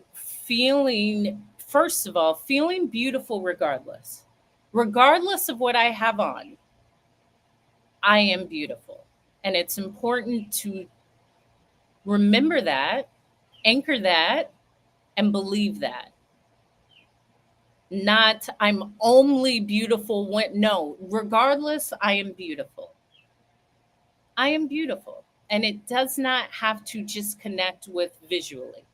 first of all, feeling beautiful regardless of what I have on, I am beautiful. And it's important to remember that, anchor that, and believe that. Not I'm only beautiful when, no, regardless, I am beautiful. I am beautiful. And it does not have to just connect with visually.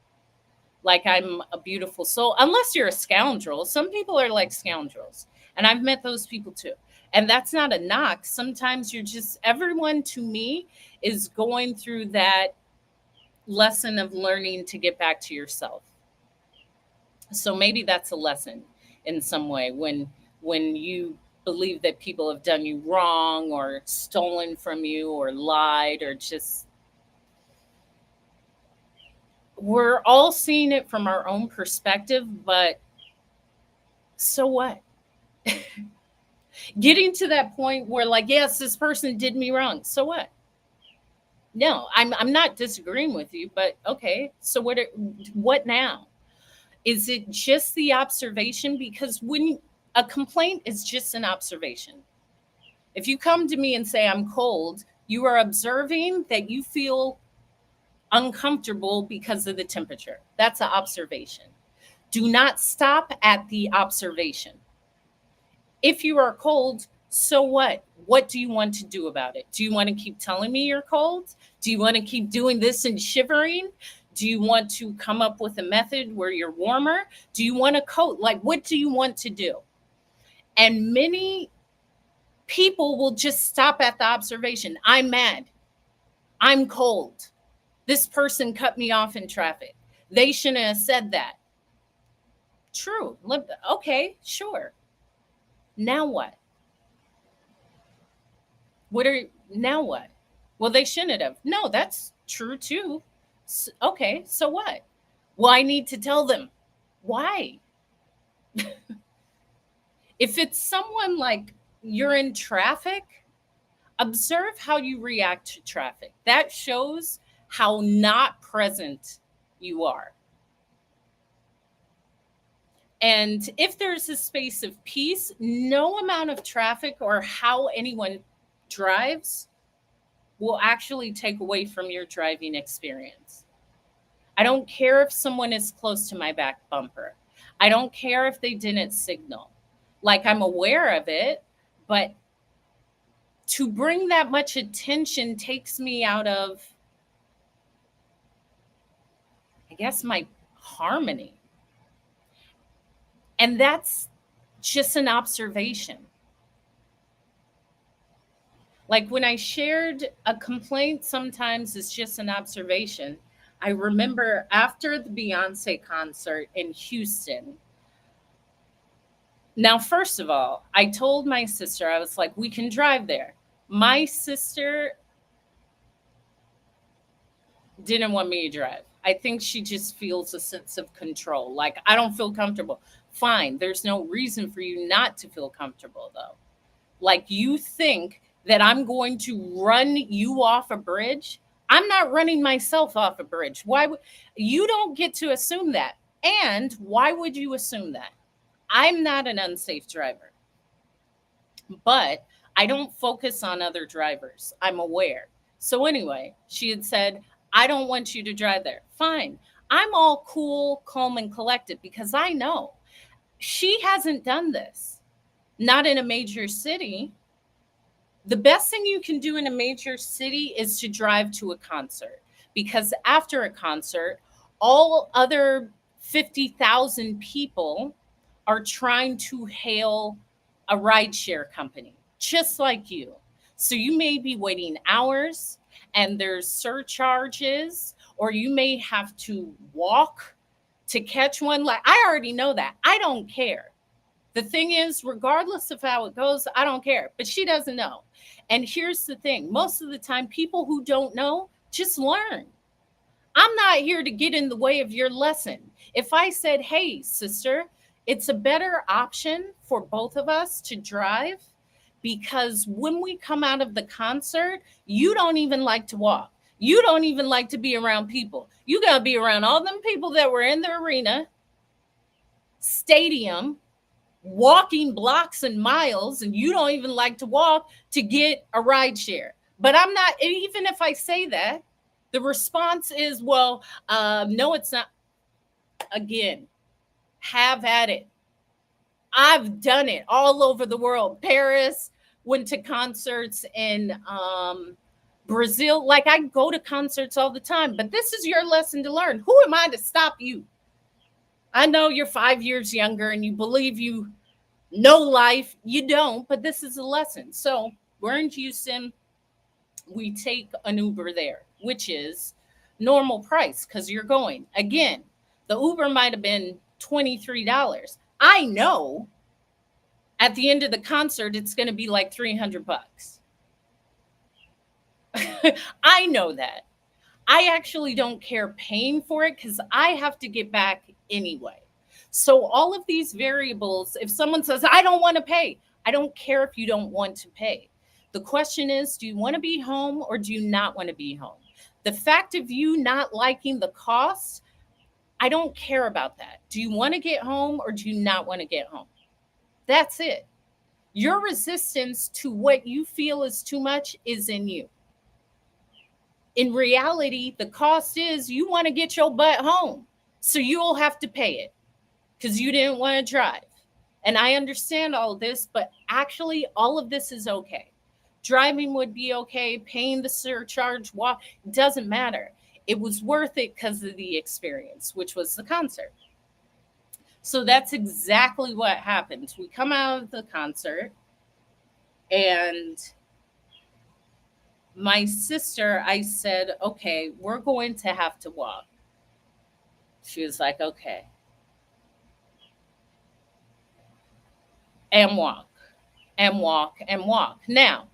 Like I'm a beautiful soul, unless you're a scoundrel. Some people are like scoundrels. And I've met those people too. And that's not a knock. Sometimes you're just, everyone to me is going through that lesson of learning to get back to yourself. So maybe that's a lesson in some way when you believe that people have done you wrong or stolen from you or lied or just, we're all seeing it from our own perspective, but so what? Getting to that point where, like, yes, this person did me wrong, so what? No, I'm not disagreeing with you, but okay, so what now? Is it just the observation? Because when a complaint is just an observation. If you come to me and say I'm cold, you are observing that you feel uncomfortable because of the temperature. That's an observation. Do not stop at the observation. If you are cold, so what? What do you want to do about it? Do you want to keep telling me you're cold? Do you want to keep doing this and shivering? Do you want to come up with a method where you're warmer? Do you want a coat? Like, what do you want to do? And many people will just stop at the observation. I'm mad. I'm cold. This person cut me off in traffic. They shouldn't have said that. True. Okay, sure. Now what? Now what? Well, they shouldn't have. No, that's true too. Okay, so what? Well, I need to tell them. Why? If it's someone like you're in traffic, observe how you react to traffic. That shows how not present you are. And if there's a space of peace, no amount of traffic or how anyone drives will actually take away from your driving experience. I don't care if someone is close to my back bumper. I don't care if they didn't signal. Like, I'm aware of it, but to bring that much attention takes me out of, I guess, my harmony. And that's just an observation. Like when I shared a complaint, sometimes it's just an observation. I remember after the Beyonce concert in Houston. Now, first of all, I told my sister, I was like, we can drive there. My sister didn't want me to drive. I think she just feels a sense of control. Like, I don't feel comfortable. Fine. There's no reason for you not to feel comfortable, though. Like, you think that I'm going to run you off a bridge? I'm not running myself off a bridge. Why would you don't get to assume that? And why would you assume that? I'm not an unsafe driver, but I don't focus on other drivers. I'm aware. So anyway, she had said, I don't want you to drive there. Fine. I'm all cool, calm, and collected because I know she hasn't done this. Not in a major city. The best thing you can do in a major city is to drive to a concert, because after a concert, all other 50,000 people are trying to hail a rideshare company, just like you. So you may be waiting hours and there's surcharges, or you may have to walk to catch one. Like, I already know that. I don't care. The thing is, regardless of how it goes, I don't care. But she doesn't know. And here's the thing, most of the time, people who don't know just learn. I'm not here to get in the way of your lesson. If I said, hey, sister, it's a better option for both of us to drive because when we come out of the concert, you don't even like to walk. You don't even like to be around people. You got to be around all them people that were in the arena, stadium, walking blocks and miles, and you don't even like to walk to get a ride share. But I'm not, even if I say that, the response is, well, no, it's not. Again, have at it. I've done it all over the world. Paris, went to concerts in Brazil. Like I go to concerts all the time, but this is your lesson to learn. Who am I to stop you? I know you're 5 years younger and you believe you know life. You don't, but this is a lesson. So we're in Houston. We take an Uber there, which is normal price because you're going. Again, the Uber might have been $23. I know at the end of the concert it's going to be like 300 bucks. I know that. I actually don't care paying for it because I have to get back anyway. So, all of these variables, if someone says, I don't want to pay, I don't care if you don't want to pay. The question is, do you want to be home or do you not want to be home? The fact of you not liking the cost, I don't care about that. Do you want to get home or do you not want to get home? That's it. Your resistance to what you feel is too much is in you. In reality, the cost is you want to get your butt home. So you'll have to pay it because you didn't want to drive. And I understand all of this, but actually, all of this is okay. Driving would be okay, paying the surcharge, doesn't matter. It was worth it because of the experience, which was the concert. So that's exactly what happens. We come out of the concert, and my sister, I said, okay, we're going to have to walk. She was like, okay. And walk, and walk, and walk. Now,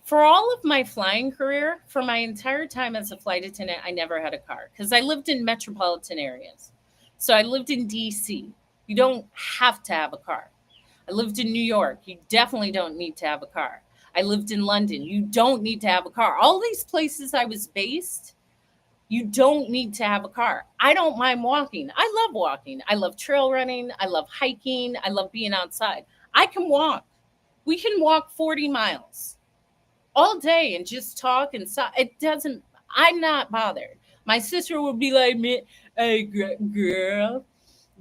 for all of my flying career, for my entire time as a flight attendant, I never had a car because I lived in metropolitan areas. So I lived in DC. You don't have to have a car. I lived in New York. You definitely don't need to have a car. I lived in London. You don't need to have a car. All these places I was based, you don't need to have a car. I don't mind walking. I love walking. I love trail running. I love hiking. I love being outside. I can walk. We can walk 40 miles all day and just talk and so it doesn't, I'm not bothered. My sister would be like, "Me, hey, girl,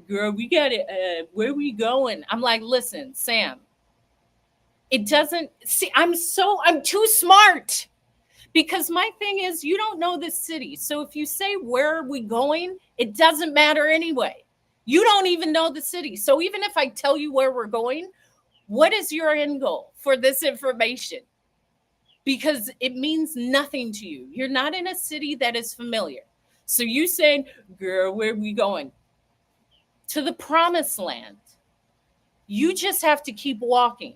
we got it. Where we going?" I'm like, listen, Sam, it doesn't see, I'm too smart. Because my thing is, you don't know this city. So if you say, where are we going? It doesn't matter anyway. You don't even know the city. So even if I tell you where we're going, what is your end goal for this information? Because it means nothing to you. You're not in a city that is familiar. So you saying, girl, where are we going? To the promised land. You just have to keep walking.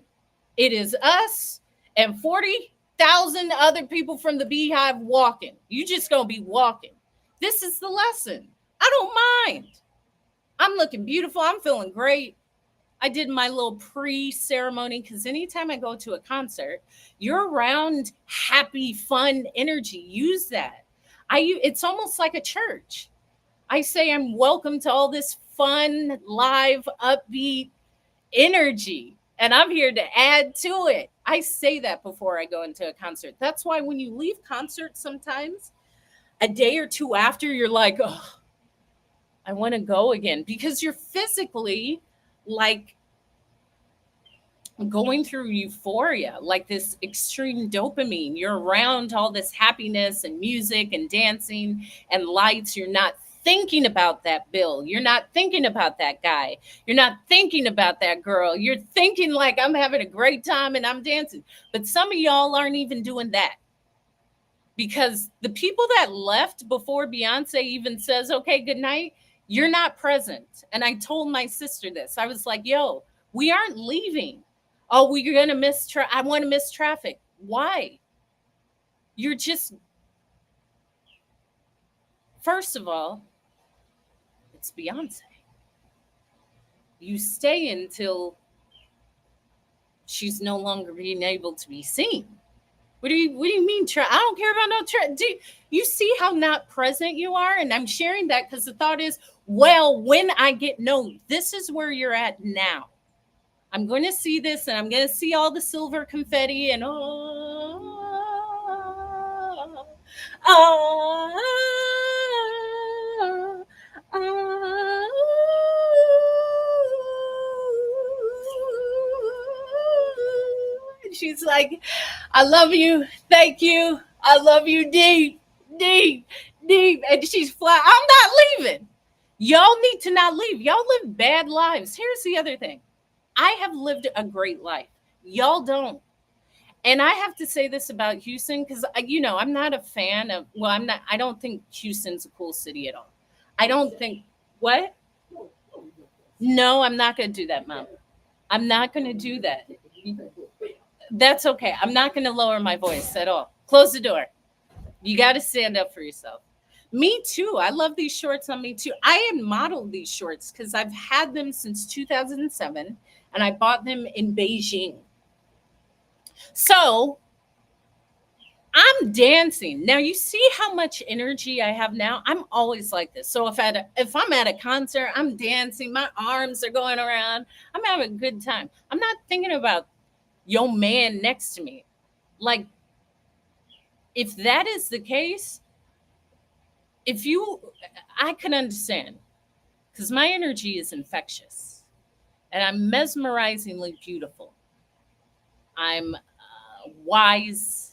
It is us and 40,000 other people from the beehive walking. You just gonna be walking. This is the lesson. I don't mind. I'm looking beautiful. I'm feeling great. I did my little pre-ceremony because anytime I go to a concert, you're around happy, fun energy. Use that. It's almost like a church. I say I'm welcome to all this fun, live, upbeat energy. And I'm here to add to it. I say that before I go into a concert. That's why when you leave concerts sometimes, a day or two after, you're like, oh, I want to go again. Because you're physically like going through euphoria, like this extreme dopamine. You're around all this happiness and music and dancing and lights. You're not thinking about that bill. You're not thinking about that guy. You're not thinking about that girl. You're thinking like, I'm having a great time and I'm dancing. But some of y'all aren't even doing that because the people that left before Beyonce even says, okay, good night, you're not present. And I told my sister this. I was like, yo, we aren't leaving. Oh, we're going to I want to miss traffic. Why? You're just, first of all, it's Beyonce. You stay until she's no longer being able to be seen. What do you mean? I don't care about no. Do you see how not present you are? And I'm sharing that because the thought is, well, when I get this is where you're at now. I'm going to see this, and I'm going to see all the silver confetti, and she's like, I love you. Thank you. I love you deep, deep, deep. And she's fly. I'm not leaving. Y'all need to not leave. Y'all live bad lives. Here's the other thing. I have lived a great life. Y'all don't. And I have to say this about Houston because, I'm not a fan of, well, I don't think Houston's a cool city at all. I don't think, what? No, I'm not going to do that, Mom. I'm not going to do that. That's okay. I'm not going to lower my voice at all. Close the door. You got to stand up for yourself. Me too. I love these shorts on me too. I had modeled these shorts because I've had them since 2007 and I bought them in Beijing. So I'm dancing. Now you see how much energy I have now? I'm always like this. So if I'm at a concert, I'm dancing, my arms are going around. I'm having a good time. I'm not thinking about your man next to me. Like, if that is the case, if you I can understand because my energy is infectious and I'm mesmerizingly beautiful. I'm wise,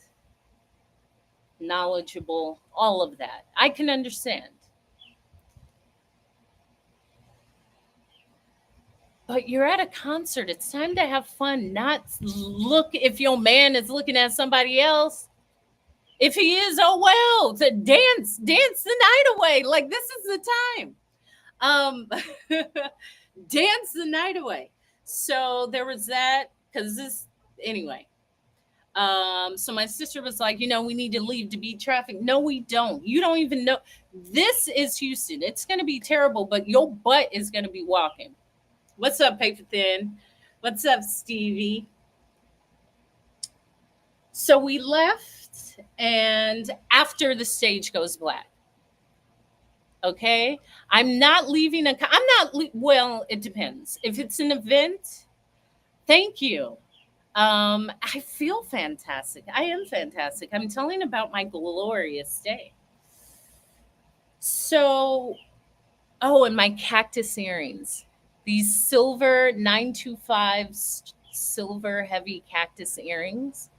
knowledgeable, all of that. I can understand. But you're at a concert. It's time to have fun, not look if your man is looking at somebody else. If he is, oh well, to dance the night away. Like this is the time. Um Dance the night away. So there was that because this anyway. So my sister was like, we need to leave to beat traffic. No, we don't. You don't even know. This is Houston. It's gonna be terrible, but your butt is gonna be walking. What's up, Paper Thin? What's up, Stevie? So we left, and after the stage goes black. Okay, I'm not leaving I'm not. Well, it depends. If it's an event, thank you. I feel fantastic. I am fantastic. I'm telling about my glorious day. So, oh, and my cactus earrings. These silver 925 silver heavy cactus earrings.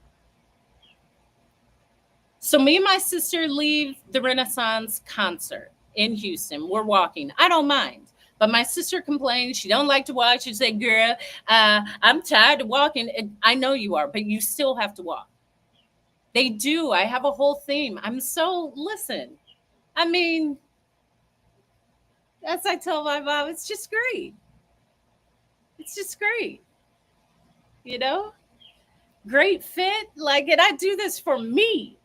So me and my sister leave the Renaissance concert in Houston. We're walking. I don't mind. But my sister complains she don't like to walk. She said, "Girl, I'm tired of walking." And I know you are, but you still have to walk. They do. I have a whole theme. Listen. I mean, as I tell my mom, it's just great. It's just great. You know, great fit. Like, and I do this for me.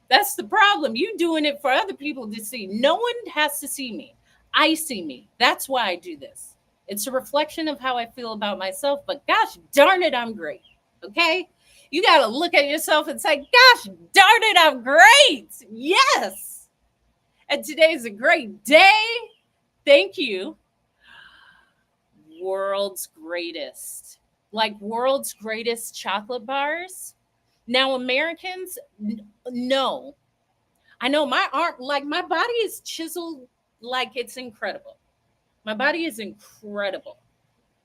That's the problem. You doing it for other people to see. No one has to see me. I see me. That's why I do this. It's a reflection of how I feel about myself, but gosh darn it, I'm great. Okay? You got to look at yourself and say, gosh darn it, I'm great. Yes. And today's a great day. Thank you. World's greatest. Like world's greatest chocolate bars. Now, Americans, no. I know my arm, like my body is chiseled like it's incredible. My body is incredible.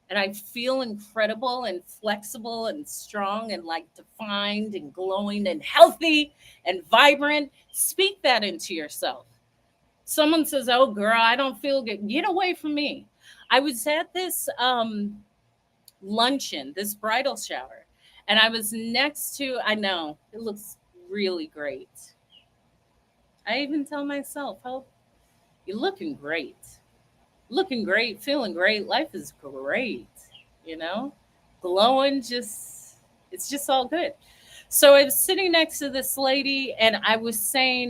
And I feel incredible and flexible and strong and like defined and glowing and healthy and vibrant. Speak that into yourself. Someone says, "Oh, girl, I don't feel good." Get away from me. I was at this luncheon, this bridal shower, and I was next to, I know, it looks really great. I even tell myself, "Oh, you're looking great. Looking great, feeling great. Life is great, you know? Glowing, it's just all good." So I was sitting next to this lady and I was saying,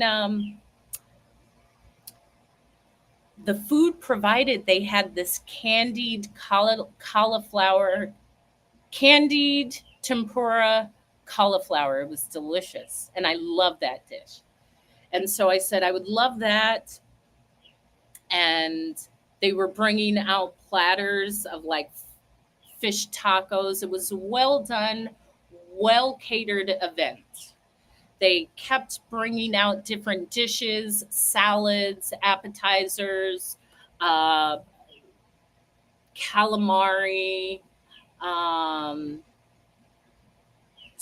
the food provided, they had this candied cauliflower, candied tempura cauliflower. It was delicious. And I love that dish. And so I said, I would love that. And they were bringing out platters of like fish tacos. It was a well done, well catered event. They kept bringing out different dishes, salads, appetizers, uh, calamari, um,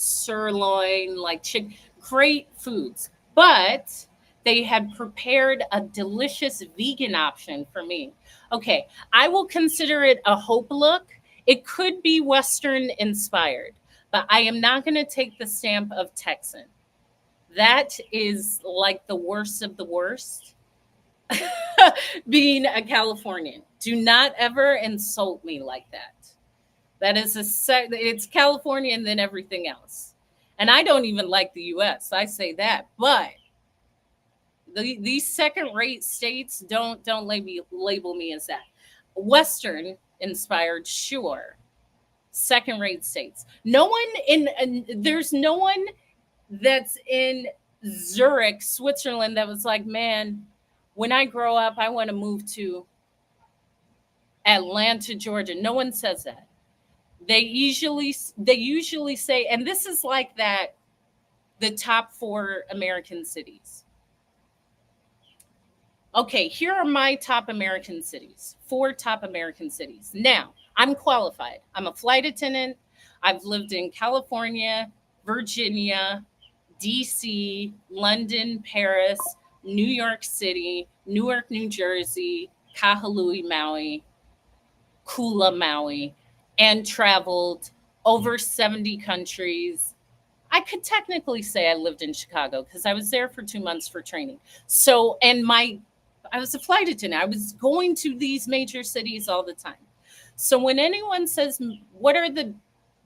sirloin, like chicken, great foods. But they had prepared a delicious vegan option for me. Okay, I will consider it a hope look. It could be Western inspired, but I am not going to take the stamp of Texan. That is like the worst of the worst. Being a Californian, do not ever insult me like that. That is it's California and then everything else. And I don't even like the US. I say that. But these second rate states don't label me as that. Western inspired, sure. Second rate states. No one there's no one that's in Zurich, Switzerland that was like, man, when I grow up, I want to move to Atlanta, Georgia. No one says that. They usually say, and this is like that, the top 4 American cities. Okay, here are my top American cities. 4 top American cities. Now, I'm qualified. I'm a flight attendant. I've lived in California, Virginia, DC, London, Paris, New York City, Newark, New Jersey, Kahului, Maui, Kula, Maui, and traveled over 70 countries. I could technically say I lived in Chicago because I was there for 2 months for training. So, and I was a flight attendant. I was going to these major cities all the time. So when anyone says, what are the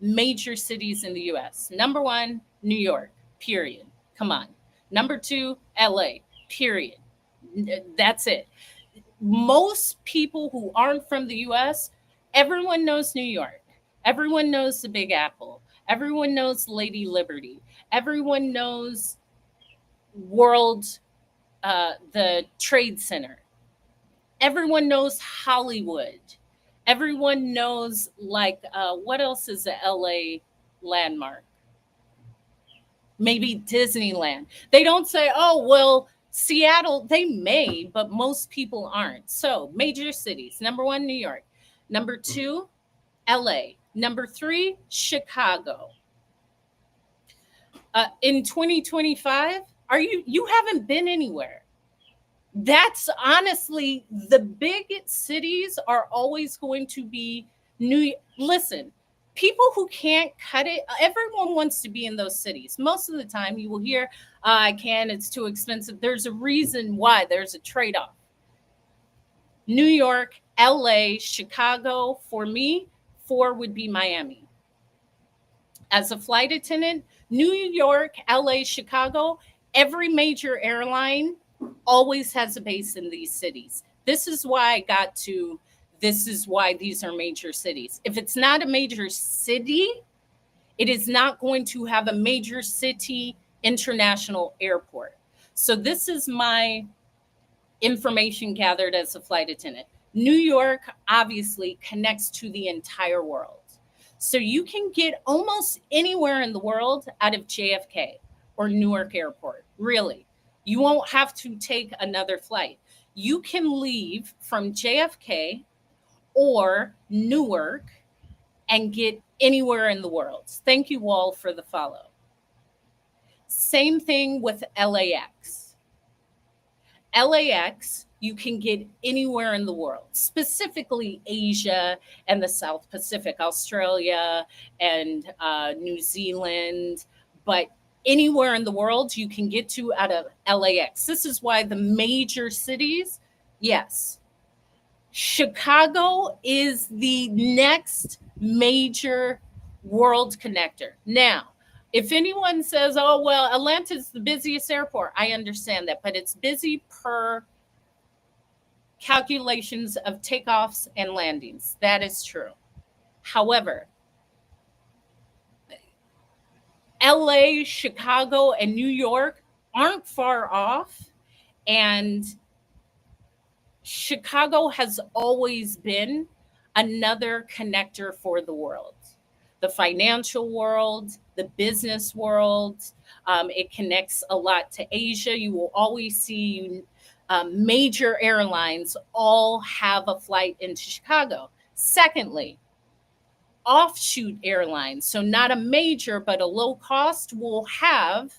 major cities in the US? Number 1, New York, period. Come on. Number 2, LA, period. That's it. Most people who aren't from the US, everyone knows New York. Everyone knows the Big Apple. Everyone knows Lady Liberty. Everyone knows the Trade Center. Everyone knows Hollywood. Everyone knows, like, what else is a LA landmark? Maybe Disneyland. They don't say, oh, well, Seattle, they may, but most people aren't. So, major cities. Number 1, New York. Number 2, LA. Number 3, Chicago. In 2025, you haven't been anywhere. That's honestly, the big cities are always going to be listen, people who can't cut it, everyone wants to be in those cities. Most of the time you will hear, I can't, it's too expensive. There's a reason why. There's a trade-off. New York, LA, Chicago. For me, 4 would be Miami. As a flight attendant, New York, LA, Chicago, every major airline always has a base in these cities. This is why these are major cities. If it's not a major city, it is not going to have a major city international airport. So this is my information gathered as a flight attendant. New York obviously connects to the entire world. So you can get almost anywhere in the world out of JFK or Newark Airport, really. You won't have to take another flight. You can leave from JFK or Newark and get anywhere in the world. Thank you all for the follow. Same thing with LAX. LAX, you can get anywhere in the world, specifically Asia and the South Pacific, Australia and New Zealand, but anywhere in the world you can get to out of LAX. This is why the major cities, yes. Chicago is the next major world connector. Now, if anyone says, oh, well, Atlanta's the busiest airport, I understand that, but it's busy per calculations of takeoffs and landings. That is true. However, LA, Chicago, and New York aren't far off. And Chicago has always been another connector for the world, the financial world, the business world. It connects a lot to Asia. You will always see major airlines all have a flight into Chicago. Secondly, offshoot airline, so not a major, but a low cost, will have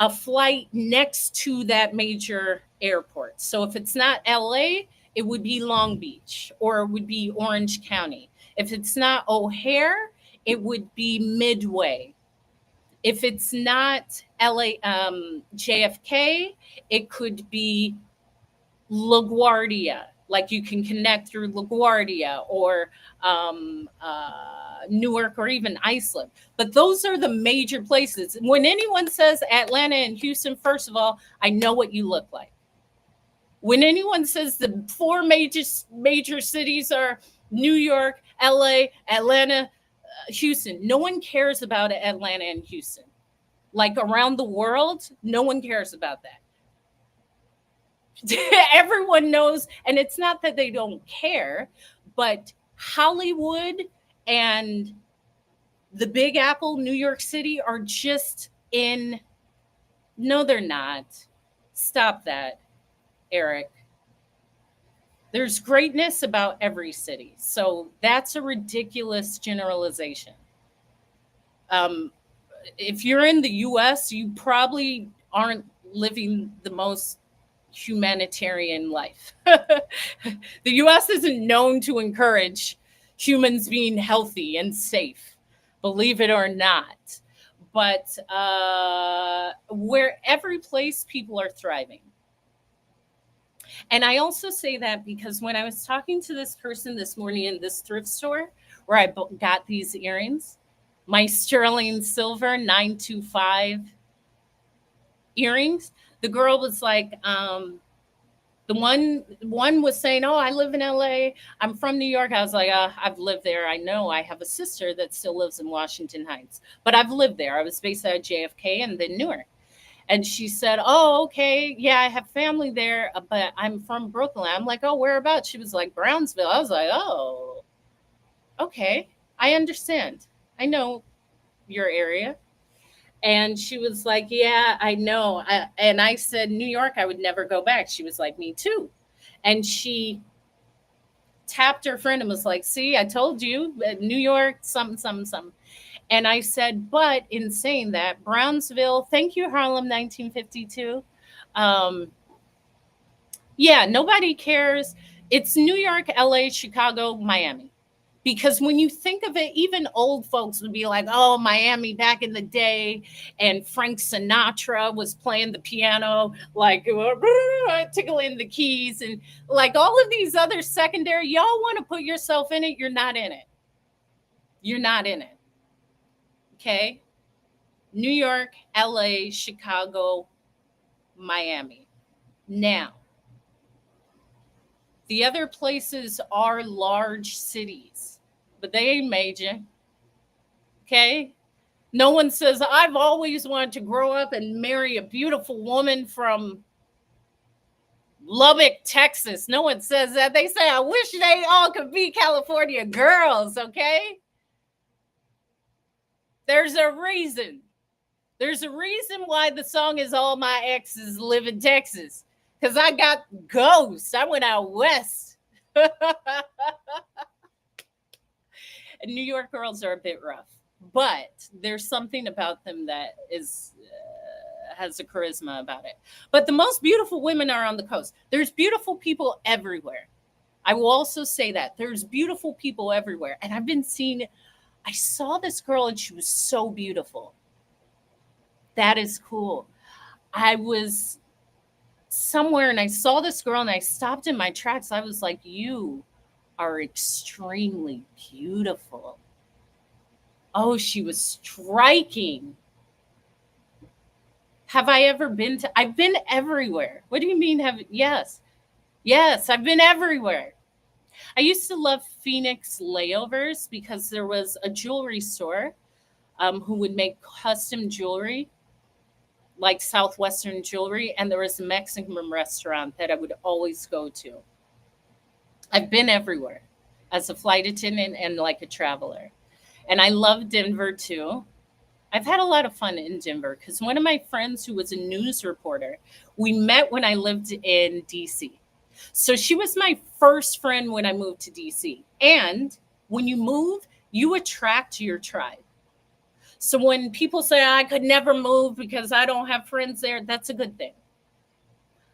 a flight next to that major airport. So if it's not LA, it would be Long Beach or it would be Orange County. If it's not O'Hare, it would be Midway. If it's not LA, JFK, it could be LaGuardia. Like you can connect through LaGuardia or Newark or even Iceland. But those are the major places. When anyone says Atlanta and Houston, first of all, I know what you look like. When anyone says the four major cities are New York, LA, Atlanta, Houston, no one cares about Atlanta and Houston. Like around the world, no one cares about that. Everyone knows, and it's not that they don't care, but Hollywood and the Big Apple, New York City, are just in. No, they're not. Stop that, Eric. There's greatness about every city. So that's a ridiculous generalization. Um, if you're in the US, you probably aren't living the most humanitarian life. The US isn't known to encourage humans being healthy and safe, believe it or not. But where every place people are thriving. And I also say that because when I was talking to this person this morning in this thrift store where I got these earrings, my sterling silver 925 earrings, the girl was like, the one was saying, "Oh, I live in LA. I'm from New York." I was like, "I've lived there. I know. I have a sister that still lives in Washington Heights, but I've lived there. I was based out of JFK and then Newark." And she said, "Oh, okay. Yeah, I have family there, but I'm from Brooklyn." I'm like, "Oh, whereabouts?" She was like, "Brownsville." I was like, "Oh, okay. I understand. I know your area." And she was like, "Yeah, I know." And I said, "New York, I would never go back." She was like, "Me too." And she tapped her friend and was like, "See, I told you, New York, something, something, something." And I said, "But in saying that, Brownsville, thank you, Harlem 1952. Um, yeah, nobody cares. It's New York, LA, Chicago, Miami. Because when you think of it, even old folks would be like, "Oh, Miami back in the day, and Frank Sinatra was playing the piano, like tickling the keys, and like all of these other secondary. Y'all want to put yourself in it? You're not in it. You're not in it. Okay? New York, LA, Chicago, Miami. Now, the other places are large cities, but they ain't major. Okay? No one says, "I've always wanted to grow up and marry a beautiful woman from Lubbock, Texas." No one says that. They say, "I wish they all could be California girls." Okay? There's a reason. There's a reason why the song is "All My Exes Live in Texas." Because I got ghosts. I went out west. And New York girls are a bit rough, but there's something about them that is has a charisma about it. But the most beautiful women are on the coast. There's beautiful people everywhere. I will also say that there's beautiful people everywhere. And I've been seeing, I saw this girl and she was so beautiful. That is cool. I was somewhere and I saw this girl and I stopped in my tracks. I was like, "You are extremely beautiful." Oh, she was striking. Have I ever been to? I've been everywhere. What do you mean? Yes. Yes, I've been everywhere. I used to love Phoenix layovers because there was a jewelry store who would make custom jewelry, like Southwestern jewelry, and there was a Mexican restaurant that I would always go to. I've been everywhere as a flight attendant and like a traveler. And I love Denver too. I've had a lot of fun in Denver because one of my friends who was a news reporter, we met when I lived in DC. So she was my first friend when I moved to DC. And When you move, you attract your tribe. So when people say, I could never move because I don't have friends there, that's a good thing.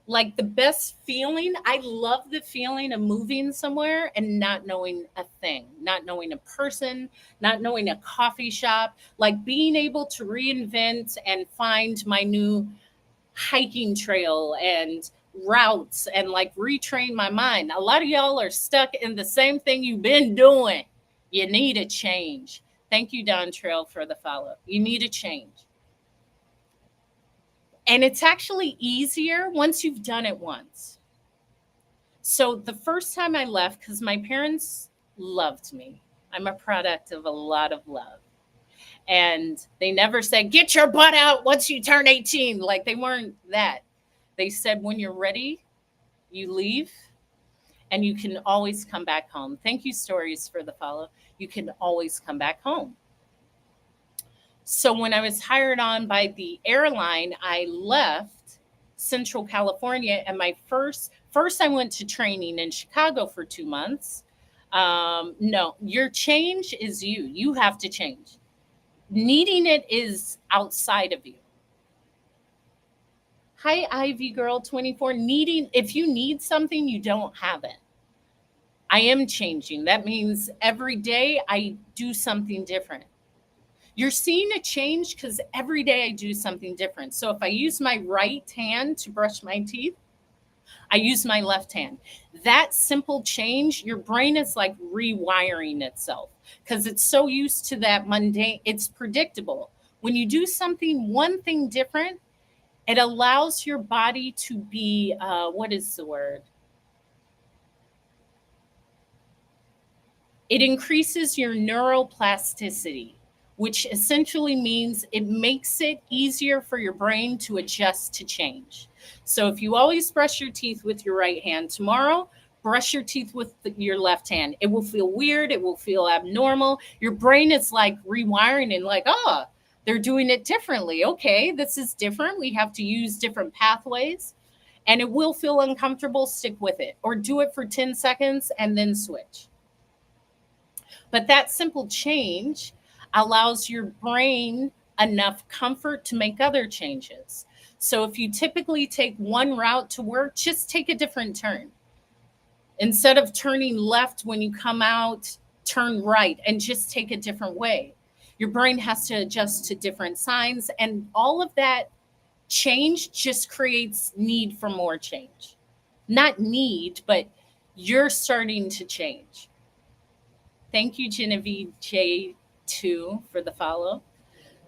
Like the best feeling, I love the feeling of moving somewhere and not knowing a thing, not knowing a person, not knowing a coffee shop, like being able to reinvent and find my new hiking trail and routes and like retrain my mind. A lot of y'all are stuck in the same thing you've been doing. You need a change. Thank you, Don Trail, for the follow. You need a change. And it's actually easier once you've done it once. So the first time I left, because my parents loved me, I'm a product of a lot of love. And they never said, get your butt out once you turn 18. Like they weren't that. They said, when you're ready, you leave and you can always come back home. Thank you, Stories, for the follow. You can always come back home. So when I was hired on by the airline, I left Central California, and my first I went to training in Chicago for 2 months. No, your change is you. You have to change. Needing it is outside of you. Hi, Ivy Girl 24. Needing, if you need something, you don't have it. I am changing. That means every day I do something different. You're seeing a change because every day I do something different. So if I use my right hand to brush my teeth, I use my left hand. That simple change, your brain is like rewiring itself because it's so used to that mundane, it's predictable. When you do something, one thing different, it allows your body to be, what is the word? It increases your neuroplasticity, which essentially means it makes it easier for your brain to adjust to change. So if you always brush your teeth with your right hand, tomorrow, brush your teeth with your left hand. It will feel weird. It will feel abnormal. Your brain is like rewiring and like, oh, they're doing it differently. Okay, this is different. We have to use different pathways and it will feel uncomfortable. Stick with it or do it for 10 seconds and then switch. But that simple change allows your brain enough comfort to make other changes. So if you typically take one route to work, just take a different turn. Instead of turning left when you come out, turn right and just take a different way. Your brain has to adjust to different signs, and all of that change just creates need for more change. Not need, but you're starting to change. Thank you, Genevieve J2, for the follow.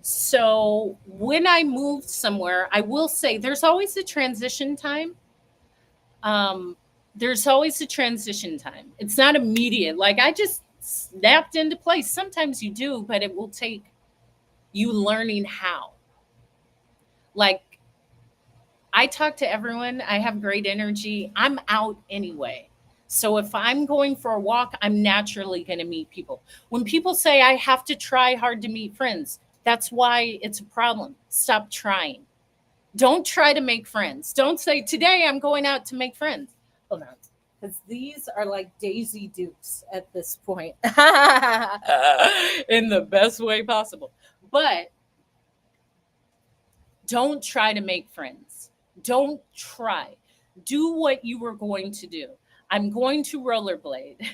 So when I moved somewhere, I will say there's always a transition time. Um, there's always a transition time. It's not immediate. Like I just snapped into place. Sometimes you do, but it will take you learning how. Like I talk to everyone. I have great energy. I'm out anyway. So if I'm going for a walk, I'm naturally going to meet people. When people say I have to try hard to meet friends, that's why it's a problem. Stop trying. Don't try to make friends. Don't say, today I'm going out to make friends. Hold on. Because these are like Daisy Dukes at this point in the best way possible. But don't try to make friends. Don't try. Do what you were going to do. I'm going to rollerblade.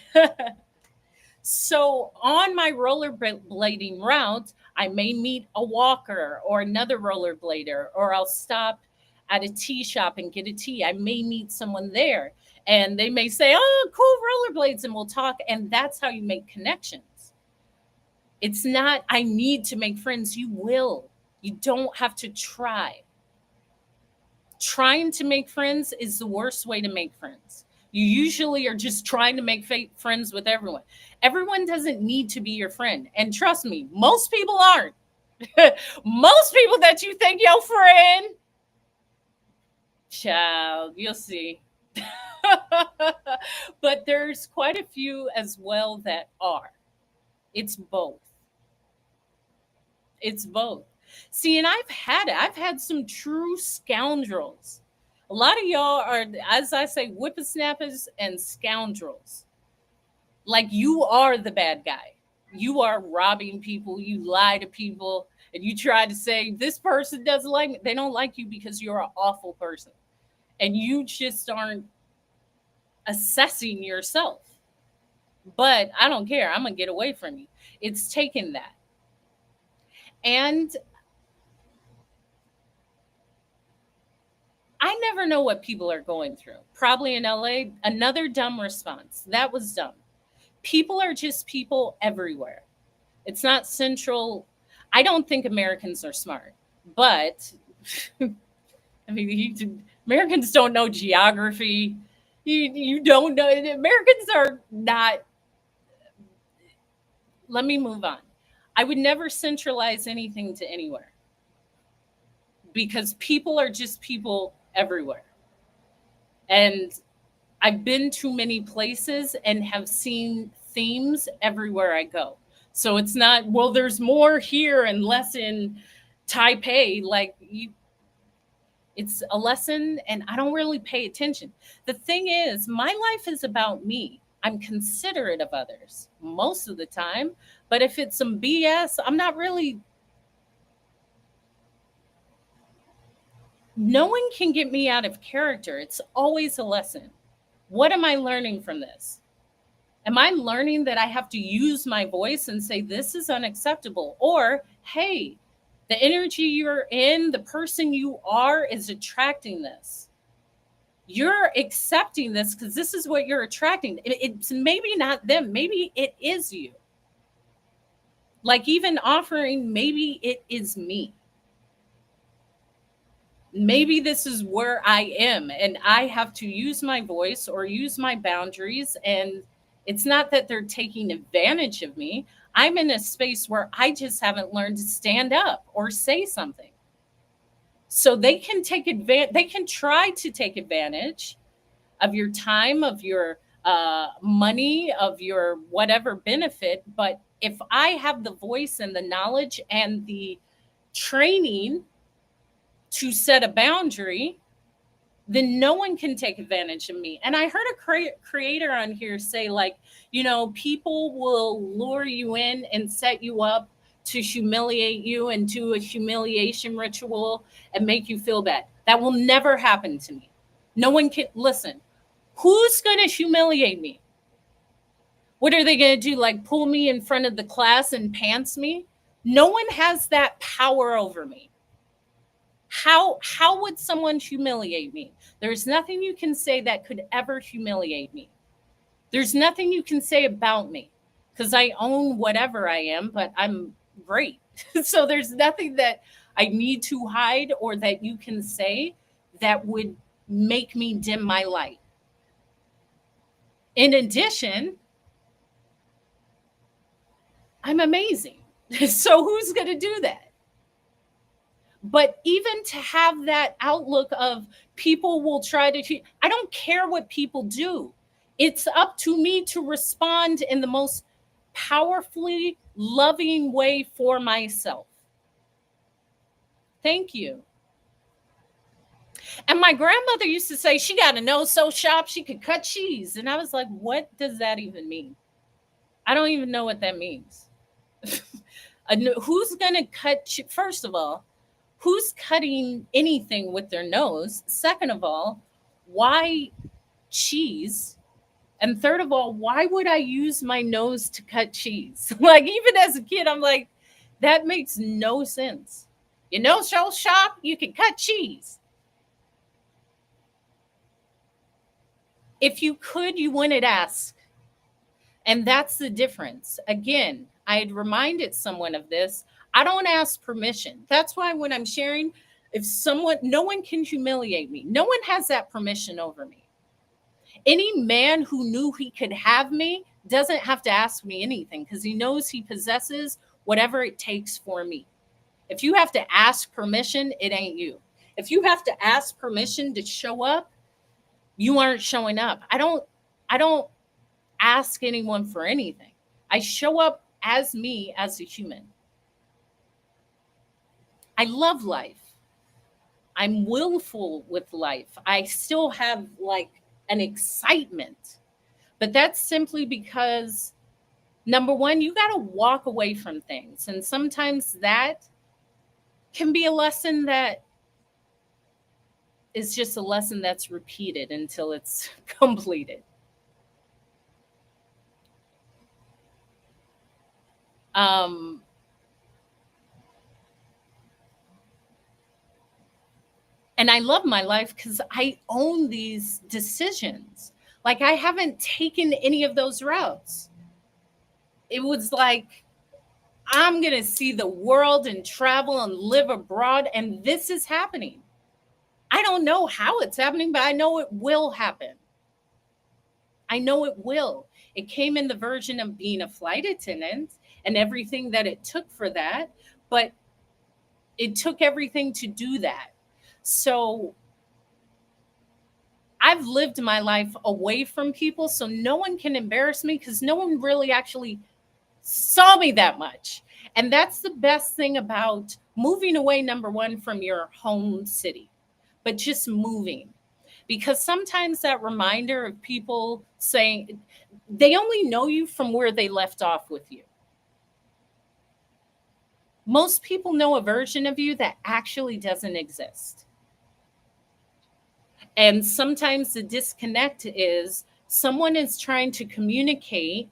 So on my rollerblading route, I may meet a walker or another rollerblader, or I'll stop at a tea shop and get a tea. I may meet someone there and they may say, oh, cool rollerblades, and we'll talk. And that's how you make connections. It's not, I need to make friends. You will. You don't have to try. Trying to make friends is the worst way to make friends. You usually are just trying to make friends with everyone. Everyone doesn't need to be your friend. And trust me, most people aren't. Most people that you think your friend, child, you'll see. But there's quite a few as well that are. It's both. It's both. See, and I've had it. I've had some true scoundrels. A lot of y'all are, as I say, whippersnappers and scoundrels. Like you are the bad guy. You are robbing people, you lie to people, and you try to say, this person doesn't like me. They don't like you because you're an awful person. And you just aren't assessing yourself. But I don't care. I'm going to get away from you. It's taken that. And I never know what people are going through. Probably in LA, another dumb response. That was dumb. People are just people everywhere. It's not central. I don't think Americans are smart, but I mean, Americans don't know geography. You don't know. Americans are not. Let me move on. I would never centralize anything to anywhere because people are just people everywhere. And I've been to many places and have seen themes everywhere I go. So it's not, well, there's more here and less in Taipei. Like it's a lesson and I don't really pay attention. The thing is, my life is about me. I'm considerate of others most of the time, but if it's some BS, I'm not really. No one can get me out of character. It's always a lesson. What am I learning from this? Am I learning that I have to use my voice and say, this is unacceptable? Or, hey, the energy you're in, the person you are is attracting this. You're accepting this because this is what you're attracting. It's maybe not them, maybe it is you. Like even offering, maybe it is me. Maybe this is where I am and I have to use my voice or use my boundaries. And it's not that they're taking advantage of me. I'm in a space where I just haven't learned to stand up or say something. So they can take advantage, they can try to take advantage of your time, of your money, of your whatever benefit. But if I have the voice and the knowledge and the training to set a boundary, then no one can take advantage of me. And I heard a creator on here say, like, people will lure you in and set you up to humiliate you and do a humiliation ritual and make you feel bad. That will never happen to me. No one can listen. Who's going to humiliate me? What are they going to do? Like pull me in front of the class and pants me? No one has that power over me. How would someone humiliate me? There's nothing you can say that could ever humiliate me. There's nothing you can say about me because I own whatever I am, but I'm great. So there's nothing that I need to hide or that you can say that would make me dim my light. In addition, I'm amazing. So who's going to do that? But even to have that outlook of people will try to, I don't care what people do. It's up to me to respond in the most powerfully loving way for myself. Thank you. And my grandmother used to say she got a nose so sharp she could cut cheese. And I was like, what does that even mean? I don't even know what that means. Who's going to cut? First of all, who's cutting anything with their nose? Second of all, why cheese? And third of all, why would I use my nose to cut cheese? Like, even as a kid, I'm like, that makes no sense. Your nose so sharp, you can cut cheese. If you could, you wouldn't ask. And that's the difference. Again, I had reminded someone of this. I don't ask permission. That's why when I'm sharing, no one can humiliate me. No one has that permission over me. Any man who knew he could have me doesn't have to ask me anything because he knows he possesses whatever it takes for me. If you have to ask permission, it ain't you. If you have to ask permission to show up, you aren't showing up. I don't ask anyone for anything. I show up as me, as a human. I love life. I'm willful with life. I still have like an excitement, But that's simply because, number one, you got to walk away from things. And sometimes that can be a lesson that is just a lesson that's repeated until it's completed. Um, and I love my life because I own these decisions. Like, I haven't taken any of those routes. It was like, I'm going to see the world and travel and live abroad, and this is happening. I don't know how it's happening, but I know it will happen. I know it will. It came in the version of being a flight attendant and everything that it took for that, but it took everything to do that. So I've lived my life away from people, so no one can embarrass me because no one really actually saw me that much. And that's the best thing about moving away, number one, from your home city, but just moving. Because sometimes that reminder of people saying they only know you from where they left off with you. Most people know a version of you that actually doesn't exist. And sometimes the disconnect is someone is trying to communicate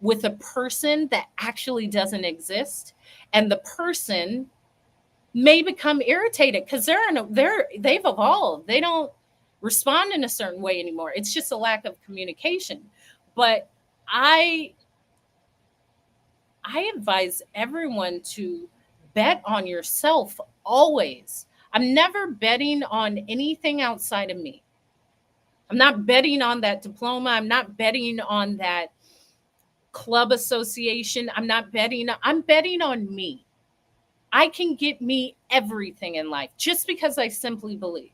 with a person that actually doesn't exist, and the person may become irritated because they've evolved. They don't respond in a certain way anymore. It's just a lack of communication. But I I advise everyone to bet on yourself always. I'm never betting on anything outside of me. I'm not betting on that diploma. I'm not betting on that club association. I'm betting on me. I can get me everything in life just because I simply believe.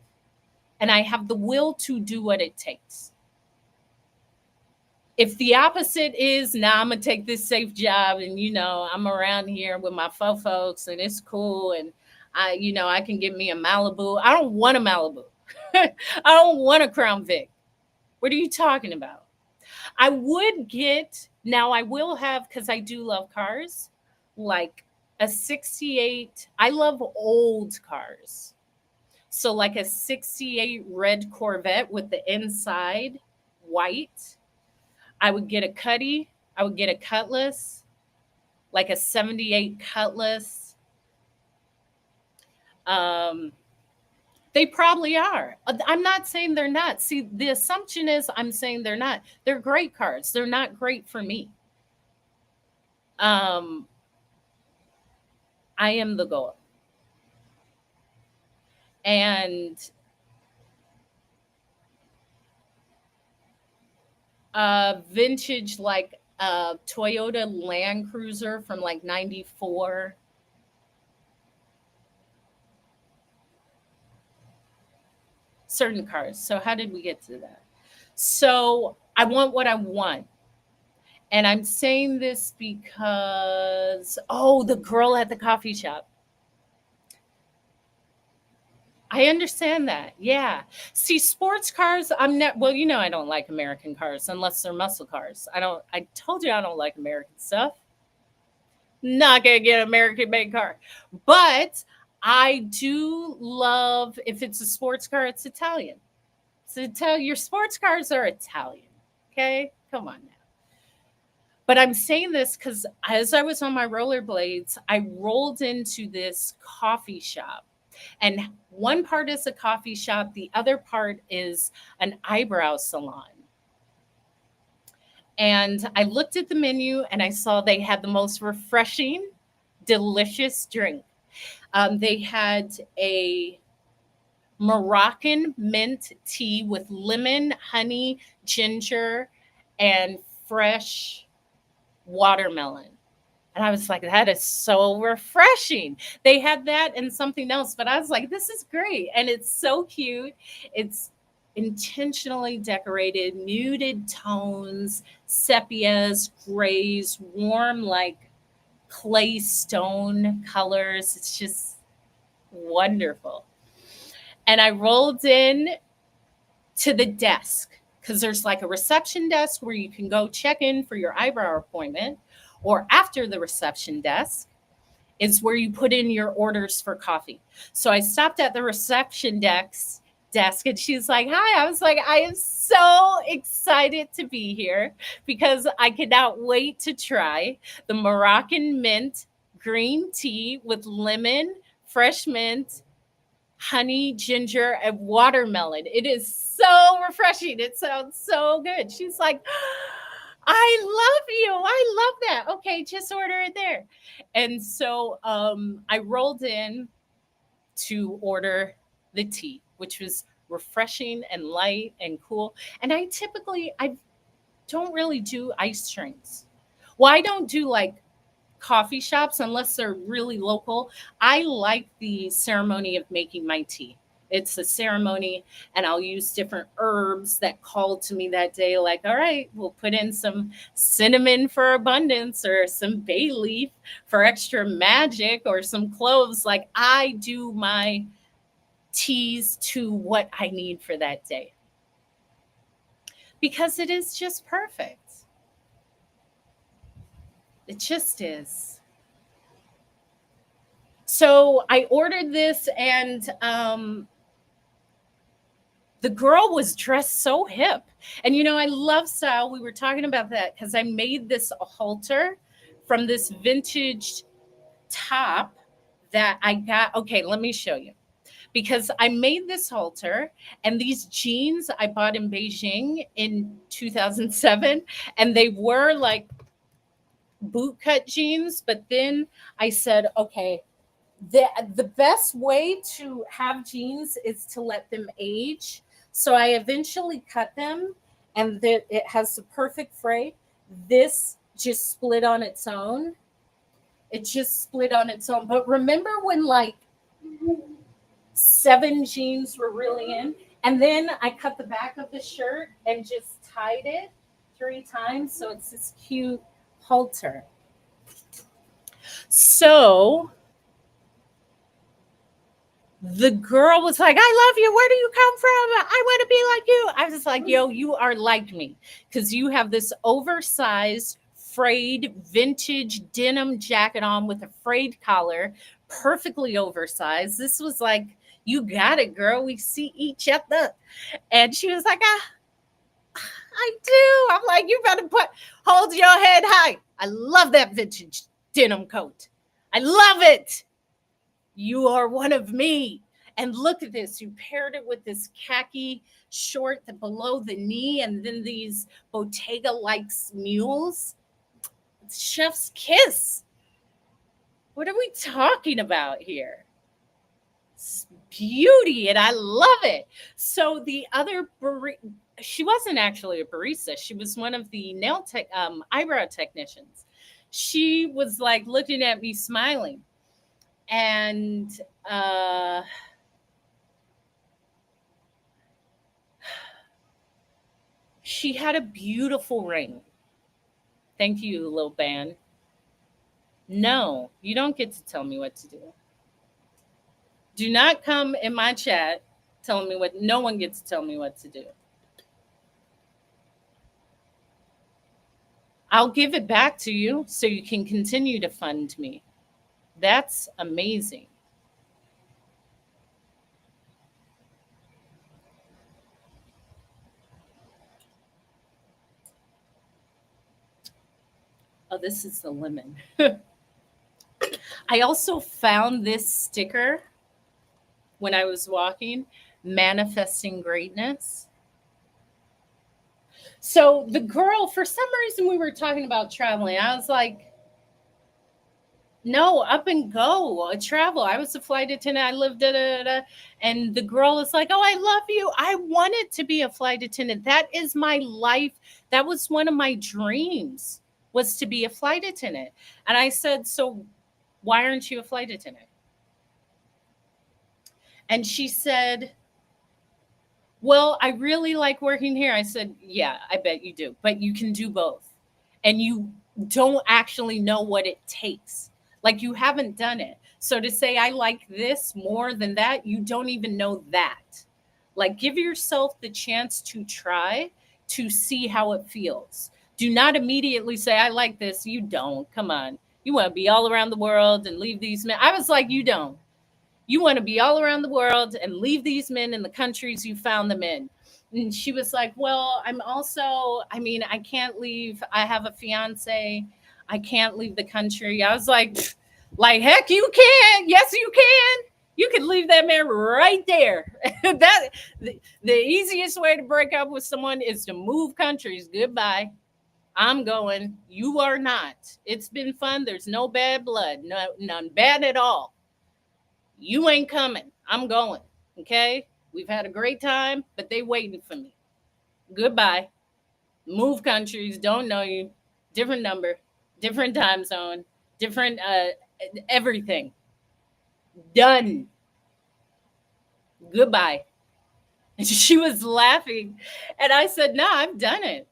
And I have the will to do what it takes. If the opposite is, nah, I'm gonna take this safe job and I'm around here with my folks and it's cool and I can get me a Malibu. I don't want a Malibu. I don't want a Crown Vic. What are you talking about? I would get, now I will have, because I do love cars, like a 68. I love old cars. So like a 68 red Corvette with the inside white. I would get a Cuddy. I would get a Cutlass, like a 78 Cutlass. Um, they probably are. I'm not saying they're not. See, the assumption is I'm saying they're not. They're great cars. They're not great for me. Um, I am the goal. And vintage, like a Toyota Land Cruiser from like 94. Certain cars. So how did we get to that? So I want what I want. And I'm saying this because, oh, the girl at the coffee shop. I understand that. Yeah. See, sports cars, I'm not, well, I don't like American cars unless they're muscle cars. I told you I don't like American stuff. Not going to get an American made car. But I do love, if it's a sports car, it's Italian. So your sports cars are Italian. Okay? Come on now. But I'm saying this because as I was on my rollerblades, I rolled into this coffee shop. And one part is a coffee shop, the other part is an eyebrow salon. And I looked at the menu and I saw they had the most refreshing, delicious drink. They had a Moroccan mint tea with lemon, honey, ginger, and fresh watermelon. And I was like, that is so refreshing. They had that and something else, but I was like, this is great. And it's so cute. It's intentionally decorated, muted tones, sepias, grays, warm, like clay stone colors. It's just wonderful. And I rolled in to the desk because there's like a reception desk where you can go check in for your eyebrow appointment, or after the reception desk is where you put in your orders for coffee. So I stopped at the reception desk and she's like, "Hi." I was like, "I am so excited to be here because I cannot wait to try the Moroccan mint green tea with lemon, fresh mint, honey, ginger, and watermelon. It is so refreshing. It sounds so good." She's like, "I love you. I love that. Okay, just order it there." And so I rolled in to order the tea, which was refreshing and light and cool. And I don't really do ice drinks. Well, I don't do like coffee shops unless they're really local. I like the ceremony of making my tea. It's a ceremony, and I'll use different herbs that called to me that day. Like, all right, we'll put in some cinnamon for abundance, or some bay leaf for extra magic, or some cloves. Like, I do my teas to what I need for that day because it is just perfect. It just is. So I ordered this, and the girl was dressed so hip. And I love style. We were talking about that because I made this halter from this vintage top that I got. Okay, let me show you. Because I made this halter, and these jeans I bought in Beijing in 2007, and they were like bootcut jeans. But then I said, okay, the best way to have jeans is to let them age. So I eventually cut them, and it has the perfect fray. This just split on its own. It just split on its own. But remember when like 7 jeans were really in? And then I cut the back of the shirt and just tied it 3 times. So it's this cute halter. So the girl was like, "I love you. Where do you come from? I want to be like you." I was like, "Yo, you are like me because you have this oversized, frayed, vintage denim jacket on with a frayed collar, perfectly oversized." This was like, "You got it, girl. We see each other." And she was like, "I do." I'm like, "You better hold your head high. I love that vintage denim coat. I love it. You are one of me." And look at this. You paired it with this khaki short that below the knee, and then these Bottega like mules. It's chef's kiss. What are we talking about here? It's beauty, and I love it. So the other she wasn't actually a barista. She was one of the eyebrow technicians. She was like looking at me smiling. And she had a beautiful ring. Thank you, little band. No, you don't get to tell me what to do. Do not come in my chat telling me what. No one gets to tell me what to do. I'll give it back to you so you can continue to fund me. That's amazing. Oh, this is the lemon. I also found this sticker when I was walking, manifesting greatness. So the girl, for some reason, we were talking about traveling. I was like, "No, up and go, travel." I was a flight attendant. I lived da da da. And the girl is like, "Oh, I love you. I wanted to be a flight attendant. That is my life. That was one of my dreams, was to be a flight attendant." And I said, "So why aren't you a flight attendant?" And she said, "Well, I really like working here." I said, "Yeah, I bet you do. But you can do both. And you don't actually know what it takes. Like, you haven't done it. So to say I like this more than that, you don't even know that. Like, give yourself the chance to try. to see how it feels. Do not immediately say, I like this. You don't. Come on. You want to be all around the world and leave these men. I was like, you don't. You want to be all around the world and leave these men in the countries you found them in. And she was like, well, I'm also, I mean, I can't leave. I have a fiance. I can't leave the country. I was like, heck, you can. Yes, you can. You could leave that man right there. that the easiest way to break up with someone is to move countries. Goodbye. I'm going. You are not. It's been fun. There's no bad blood. No, none bad at all. You ain't coming. I'm going. Okay? We've had a great time, but they waiting for me. Goodbye. Move countries. Don't know you. Different number. Different time zone. Different everything. Done. Goodbye. And she was laughing. And I said, no, I've done it.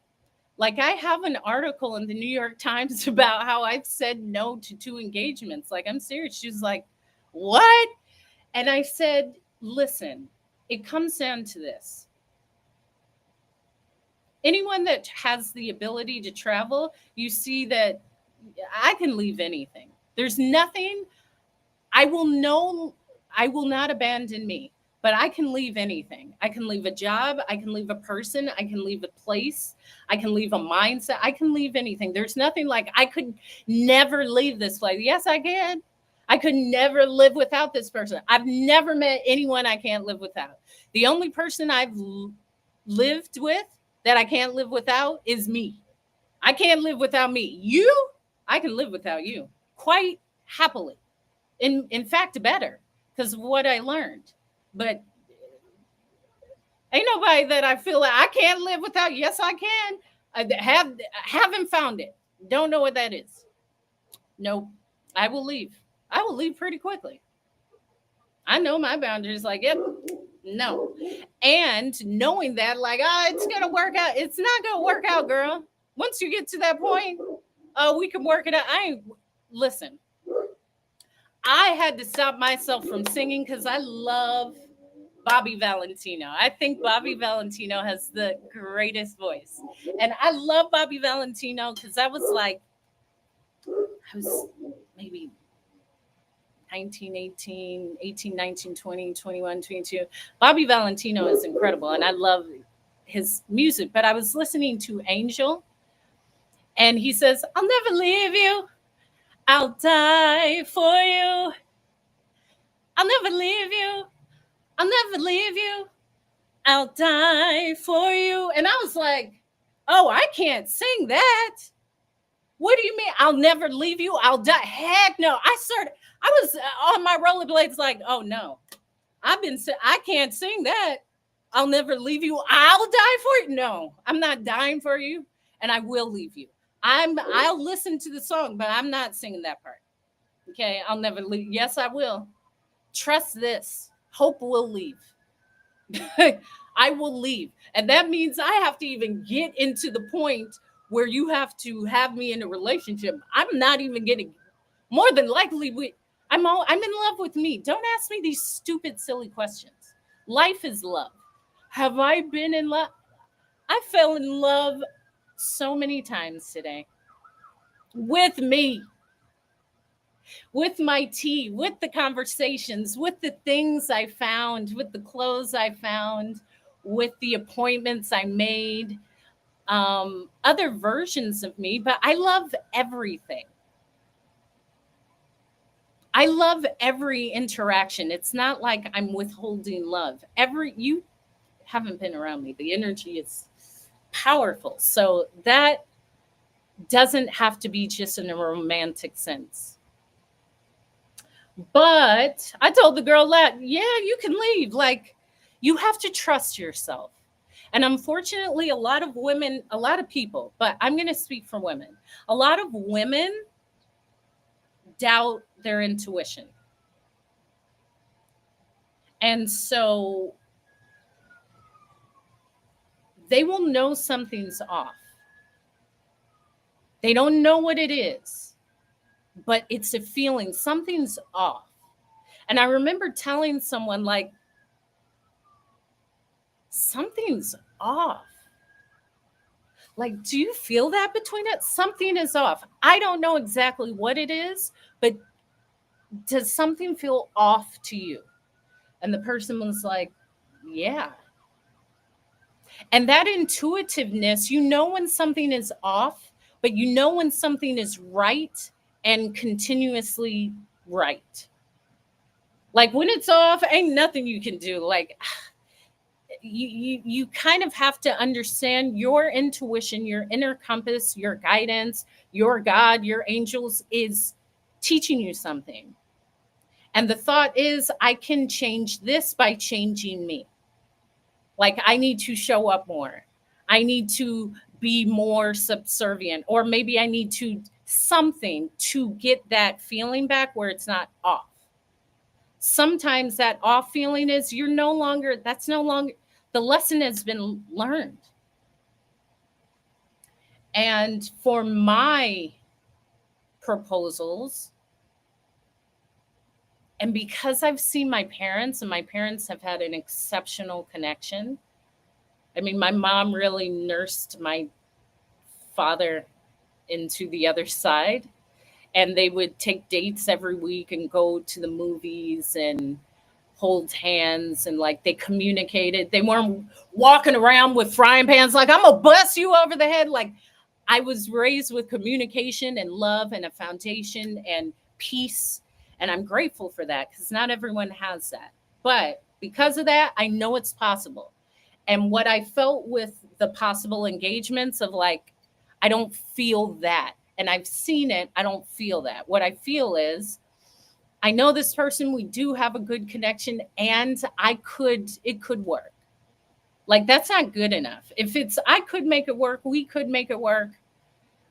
Like, I have an article in the New York Times about how I've said no to 2 engagements. Like, I'm serious. She's like, what? And I said, listen, it comes down to this. Anyone that has the ability to travel, you see that I can leave anything. There's nothing I will not abandon me, but I can leave anything. I can leave a job, I can leave a person, I can leave a place, I can leave a mindset, I can leave anything. There's nothing like I could never leave this place. Yes, I can. I could never live without this person. I've never met anyone I can't live without. The only person I've lived with that I can't live without is me. I can't live without me. You, I can live without you quite happily. In fact, better because of what I learned. But ain't nobody that I feel like I can't live without. Yes, I can. I haven't found it. Don't know what that is. Nope. I will leave. I will leave pretty quickly. I know my boundaries. Like, yep, no. And knowing that, like, it's gonna work out. It's not gonna work out, girl. Once you get to that point, we can work it out. Listen. I had to stop myself from singing because I love Bobby Valentino. I think Bobby Valentino has the greatest voice. And I love Bobby Valentino because I was maybe 19, 18, 19, 20, 21, 22. Bobby Valentino is incredible and I love his music. But I was listening to Angel and he says, I'll never leave you. I'll die for you. I'll never leave you. I'll never leave you. I'll die for you. And I was like, oh, I can't sing that. What do you mean? I'll never leave you. I'll die. Heck no. I was on my rollerblades like, oh no. I can't sing that. I'll never leave you. I'll die for you. No, I'm not dying for you. And I will leave you. I'll listen to the song, but I'm not singing that part. Okay. I'll never leave. Yes, I will. Trust this. Hope will leave. I will leave. And that means I have to even get into the point where you have to have me in a relationship. I'm not even getting more than likely I'm in love with me. Don't ask me these stupid silly questions. Life is love. Have I been in love? I fell in love so many times today. With me. With my tea, with the conversations, with the things I found, with the clothes I found, with the appointments I made, other versions of me, but I love everything. I love every interaction. It's not like I'm withholding love. You haven't been around me. The energy is powerful. So that doesn't have to be just in a romantic sense. But I told the girl that, yeah, you can leave. Like, you have to trust yourself. And unfortunately, a lot of women, a lot of people, but I'm going to speak for women. A lot of women doubt their intuition. And so they will know something's off. They don't know what it is, but it's a feeling something's off. And I remember telling someone, like, something's off. Like, do you feel that between it? Something is off. I don't know exactly what it is, but does something feel off to you? And the person was like, yeah. And that intuitiveness, you know when something is off, but you know when something is right and continuously right. Like when it's off, ain't nothing you can do. Like you kind of have to understand your intuition, your inner compass, your guidance, your God, your angels is teaching you something. And the thought is, I can change this by changing me. Like, I need to show up more. I need to be more subservient, or maybe I need to something to get that feeling back where it's not off. Sometimes that off feeling is you're no longer, that's no longer, the lesson has been learned. And for my proposals, and because I've seen my parents, and my parents have had an exceptional connection. I mean, my mom really nursed my father into the other side, and they would take dates every week and go to the movies and hold hands, and like they communicated. They weren't walking around with frying pans like, I'm gonna bust you over the head. Like, I was raised with communication and love and a foundation and peace, and I'm grateful for that because not everyone has that. But because of that, I know it's possible. And what I felt with the possible engagements of like, I don't feel that. And I've seen it, I don't feel that. What I feel is, I know this person, we do have a good connection, and it could work. Like, that's not good enough. If it's, I could make it work, we could make it work.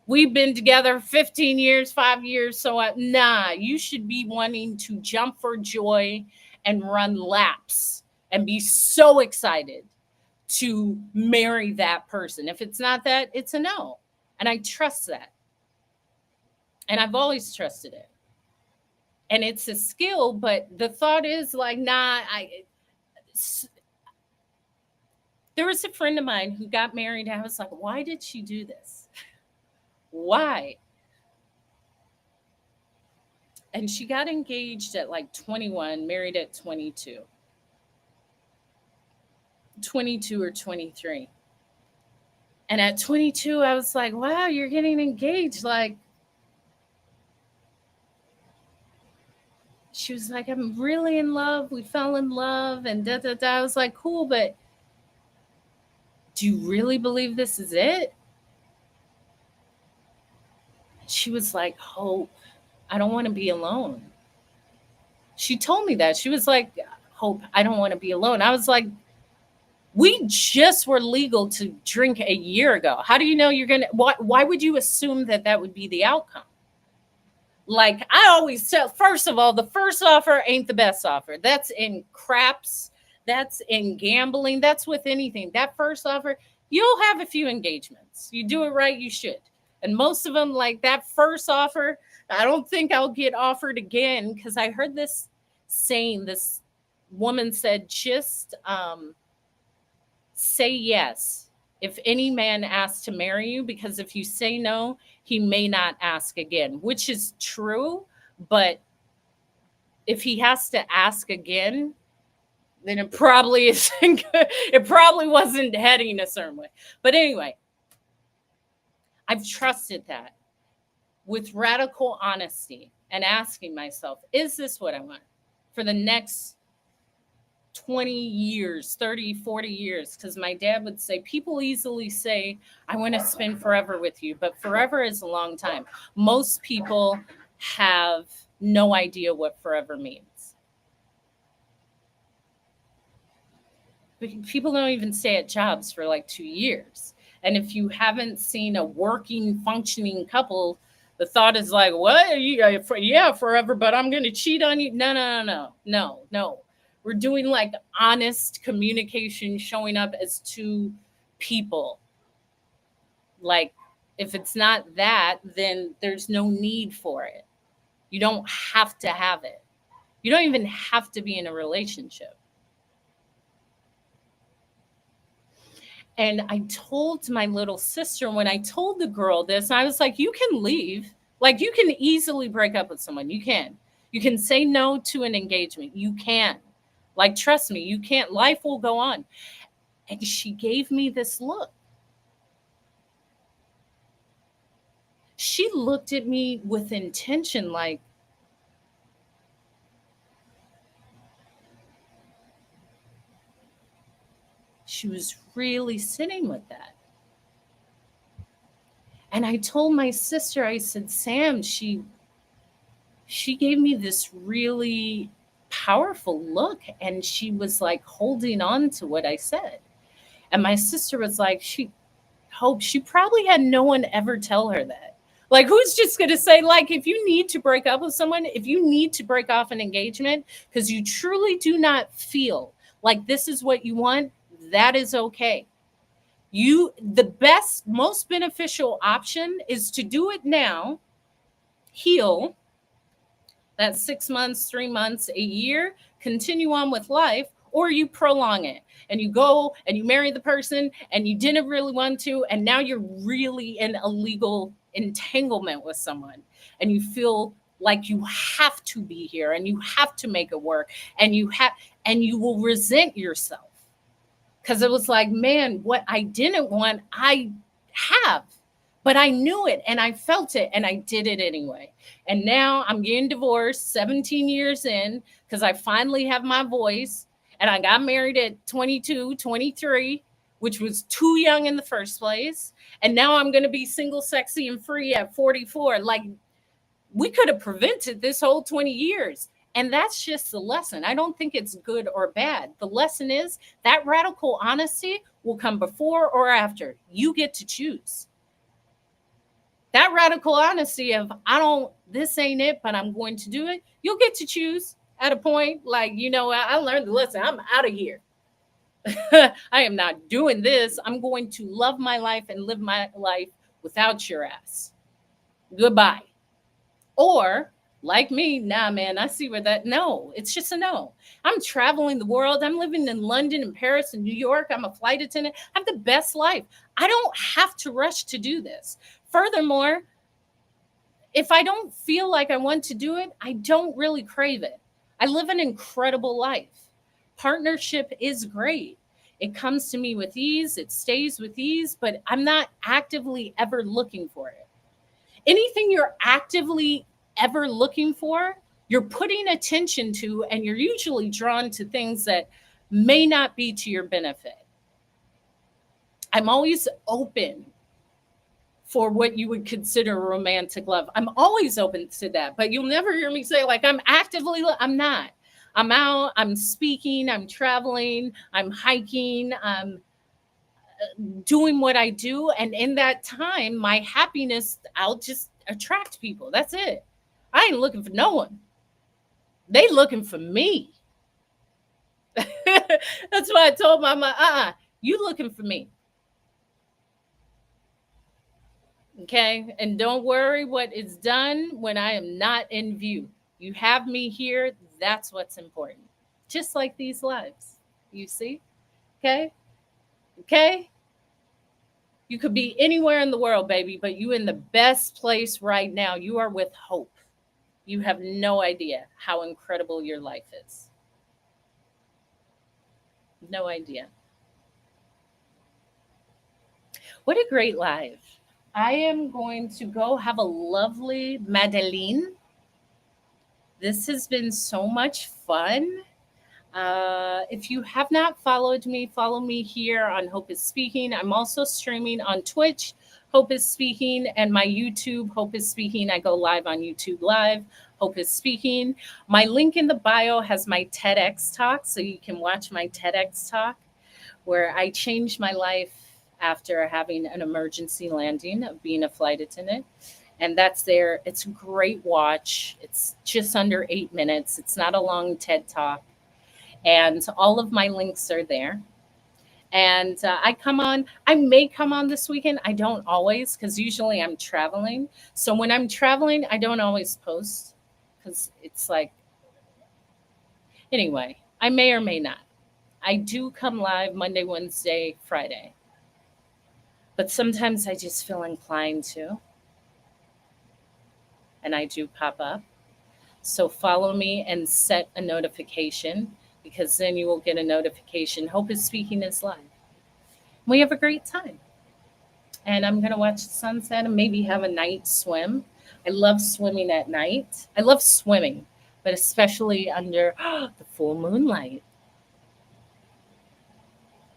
We've been together 15 years, 5 years. So, nah, you should be wanting to jump for joy and run laps and be so excited to marry that person. If it's not that, it's a no. And I trust that. And I've always trusted it. And it's a skill, but the thought is like, nah, there was a friend of mine who got married. And I was like, why did she do this? Why? And she got engaged at like 21, married at 22, 22 or 23. And at 22, I was like, wow, you're getting engaged. Like, she was like, I'm really in love. We fell in love and da da da. I was like, cool, but do you really believe this is it? She was like, Hope, I don't want to be alone. She told me that. She was like, Hope, I don't want to be alone. I was like, we just were legal to drink a year ago. How do you know you're going to, why would you assume that that would be the outcome? Like I always tell, first of all, the first offer ain't the best offer. That's in craps. That's in gambling. That's with anything. That first offer, you'll have a few engagements. You do it right, you should. And most of them, like that first offer, I don't think I'll get offered again because I heard this saying. This woman said, just say yes if any man asks to marry you, because if you say no, he may not ask again, which is true. But if he has to ask again, then it probably isn't good. It probably wasn't heading a certain way. But anyway, I've trusted that with radical honesty and asking myself, is this what I want for the next 20 years, 30, 40 years? Because my dad would say, people easily say, I want to spend forever with you, but forever is a long time. Most people have no idea what forever means. People don't even stay at jobs for like 2 years. And if you haven't seen a working, functioning couple, the thought is like, what? Yeah, forever, but I'm going to cheat on you. No, no, no, no, no, no. We're doing like honest communication, showing up as two people. Like, if it's not that, then there's no need for it. You don't have to have it. You don't even have to be in a relationship. And I told my little sister, when I told the girl this, I was like, you can leave. Like, you can easily break up with someone. You can. You can say no to an engagement. You can. Like, trust me, you can't. Life will go on. And she gave me this look. She looked at me with intention, like, she was really sitting with that. And I told my sister, I said, Sam, she gave me this really powerful look, and she was like holding on to what I said. And my sister was like, she probably had no one ever tell her that. Like, who's just going to say, like, if you need to break up with someone, if you need to break off an engagement because you truly do not feel like this is what you want, that is okay. The best, most beneficial option is to do it now, heal, that 6 months, 3 months, a year, continue on with life, or you prolong it and you go and you marry the person and you didn't really want to, and now you're really in a legal entanglement with someone and you feel like you have to be here and you have to make it work, and you will resent yourself because it was like, man, what I didn't want, I have. But I knew it and I felt it and I did it anyway. And now I'm getting divorced 17 years in because I finally have my voice. And I got married at 22, 23, which was too young in the first place. And now I'm going to be single, sexy, and free at 44. Like, we could have prevented this whole 20 years. And that's just the lesson. I don't think it's good or bad. The lesson is that radical honesty will come before or after. You get to choose. That radical honesty of, this ain't it, but I'm going to do it. You'll get to choose at a point. Like, I learned the lesson. I'm out of here. I am not doing this. I'm going to love my life and live my life without your ass. Goodbye. Or, like me, nah, man, I see where no, it's just a no. I'm traveling the world. I'm living in London and Paris and New York. I'm a flight attendant. I have the best life. I don't have to rush to do this. Furthermore, if I don't feel like I want to do it, I don't really crave it. I live an incredible life. Partnership is great. It comes to me with ease, it stays with ease, but I'm not actively ever looking for it. Anything you're actively ever looking for, you're putting attention to, and you're usually drawn to things that may not be to your benefit. I'm always open for what you would consider romantic love. I'm always open to that, but you'll never hear me say, like, I'm not. I'm out, I'm speaking, I'm traveling, I'm hiking, I'm doing what I do. And in that time, my happiness, I'll just attract people. That's it. I ain't looking for no one. They looking for me. That's why I told my mom, you looking for me. Okay. And don't worry what is done when I am not in view. You have me here. That's what's important. Just like these lives. You see? Okay. Okay. You could be anywhere in the world, baby, but you in the best place right now. You are with hope. You have no idea how incredible your life is. No idea. What a great life. I am going to go have a lovely Madeline. This has been so much fun. If you have not followed me, follow me here on Hope is Speaking. I'm also streaming on Twitch, Hope is Speaking, and my YouTube, Hope is Speaking. I go live on YouTube Live, Hope is Speaking. My link in the bio has my TEDx talk, so you can watch my TEDx talk where I changed my life after having an emergency landing of being a flight attendant. And that's there. It's a great watch. It's just under 8 minutes. It's not a long TED talk. And all of my links are there. And I may come on this weekend. I don't always, because usually I'm traveling. So when I'm traveling, I don't always post because it's like, anyway, I may or may not. I do come live Monday, Wednesday, Friday. But sometimes I just feel inclined to, and I do pop up. So follow me and set a notification because then you will get a notification. Hope is Speaking is live. We have a great time. And I'm going to watch the sunset and maybe have a night swim. I love swimming at night. I love swimming, but especially under the full moonlight.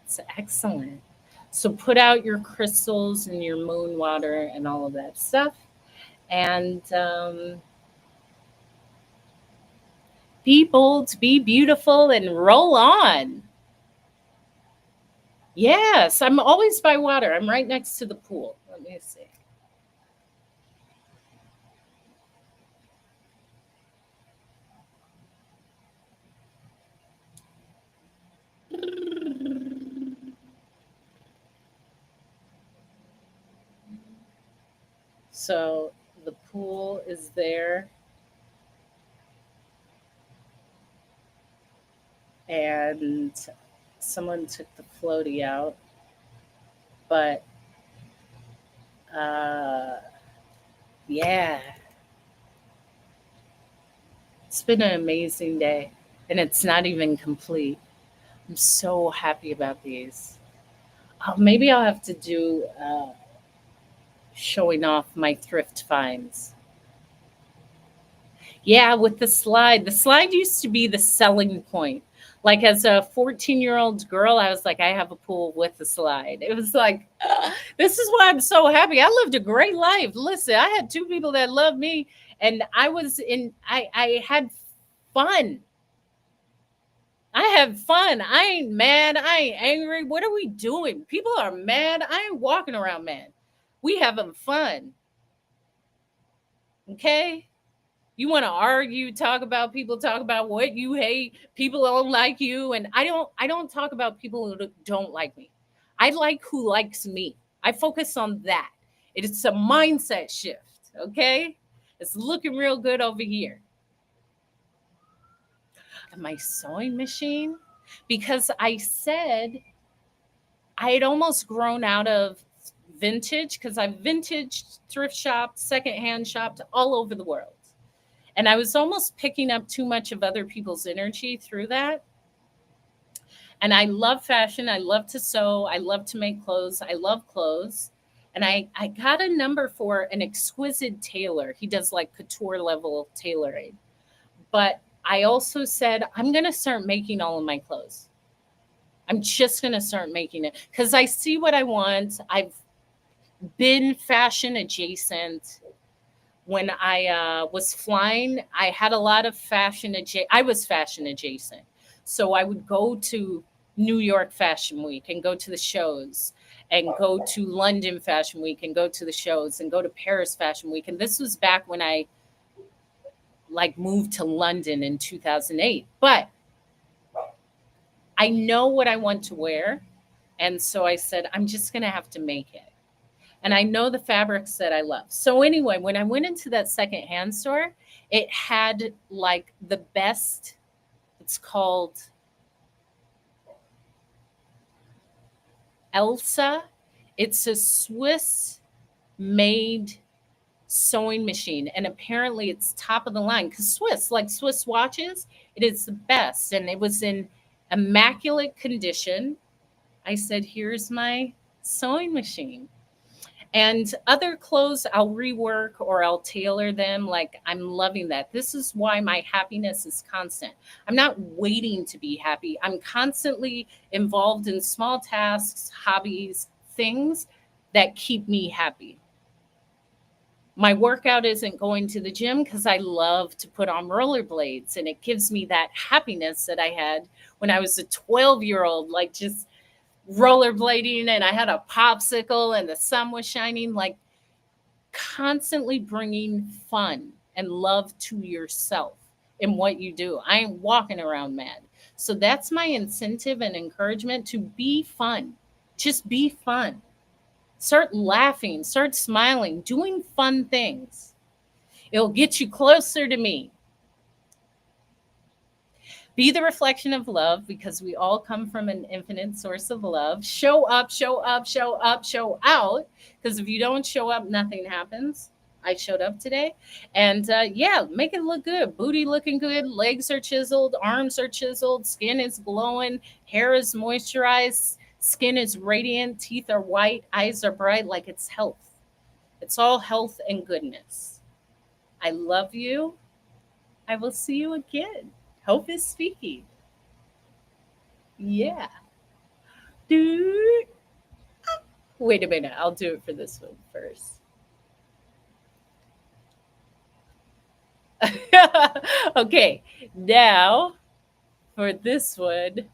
It's excellent. So put out your crystals and your moon water and all of that stuff. And be bold, be beautiful, and roll on. Yes, I'm always by water. I'm right next to the pool. Let me see. So the pool is there, and someone took the floaty out, but uh, yeah, it's been an amazing day, and it's not even complete. I'm so happy about these. Oh, maybe I'll have to do showing off my thrift finds. Yeah, with the slide. The slide used to be the selling point. Like as a 14-year-old girl, I was like, I have a pool with a slide. It was like, this is why I'm so happy. I lived a great life. Listen, I had two people that loved me, and I had fun. I have fun. I ain't mad. I ain't angry. What are we doing? People are mad. I ain't walking around mad. We having fun. Okay? You want to argue, talk about what you hate, people don't like you, and I don't talk about people who don't like me. I like who likes me. I focus on that. It's a mindset shift, okay? It's looking real good over here. My sewing machine, because I said I had almost grown out of vintage because I've vintage thrift shopped, secondhand shopped all over the world. And I was almost picking up too much of other people's energy through that. And I love fashion. I love to sew. I love to make clothes. I love clothes. And I got a number for an exquisite tailor. He does like couture level tailoring. But I also said, I'm going to start making all of my clothes. I'm just going to start making it because I see what I want. I've been fashion adjacent. When I was flying, I had a lot of fashion adjacent. I was fashion adjacent. So I would go to New York Fashion Week and go to the shows and go to London Fashion Week and go to the shows and go to Paris Fashion Week. And this was back when I like moved to London in 2008. But I know what I want to wear. And so I said, I'm just going to have to make it. And I know the fabrics that I love. So anyway, when I went into that secondhand store, it had like the best, it's called Elsa. It's a Swiss made sewing machine. And apparently it's top of the line because Swiss, like Swiss watches, it is the best. And it was in immaculate condition. I said, here's my sewing machine. And other clothes I'll rework or I'll tailor them. Like I'm loving that. This is why my happiness is constant. I'm not waiting to be happy. I'm constantly involved in small tasks, hobbies, things that keep me happy. My workout isn't going to the gym because I love to put on rollerblades and it gives me that happiness that I had when I was a 12-year-old, like just rollerblading and I had a popsicle and the sun was shining, like constantly bringing fun and love to yourself in what you do. I ain't walking around mad. So that's my incentive and encouragement to be fun. Just be fun. Start laughing, start smiling, doing fun things. It'll get you closer to me Be the reflection of love because we all come from an infinite source of love. Show up, show up, show up, show out. Because if you don't show up, nothing happens. I showed up today. And yeah, make it look good. Booty looking good. Legs are chiseled. Arms are chiseled. Skin is glowing. Hair is moisturized. Skin is radiant. Teeth are white. Eyes are bright. Like it's health. It's all health and goodness. I love you. I will see you again. Hope is speaking. Yeah. Dude. Wait a minute. I'll do it for this one first. Okay. Now for this one.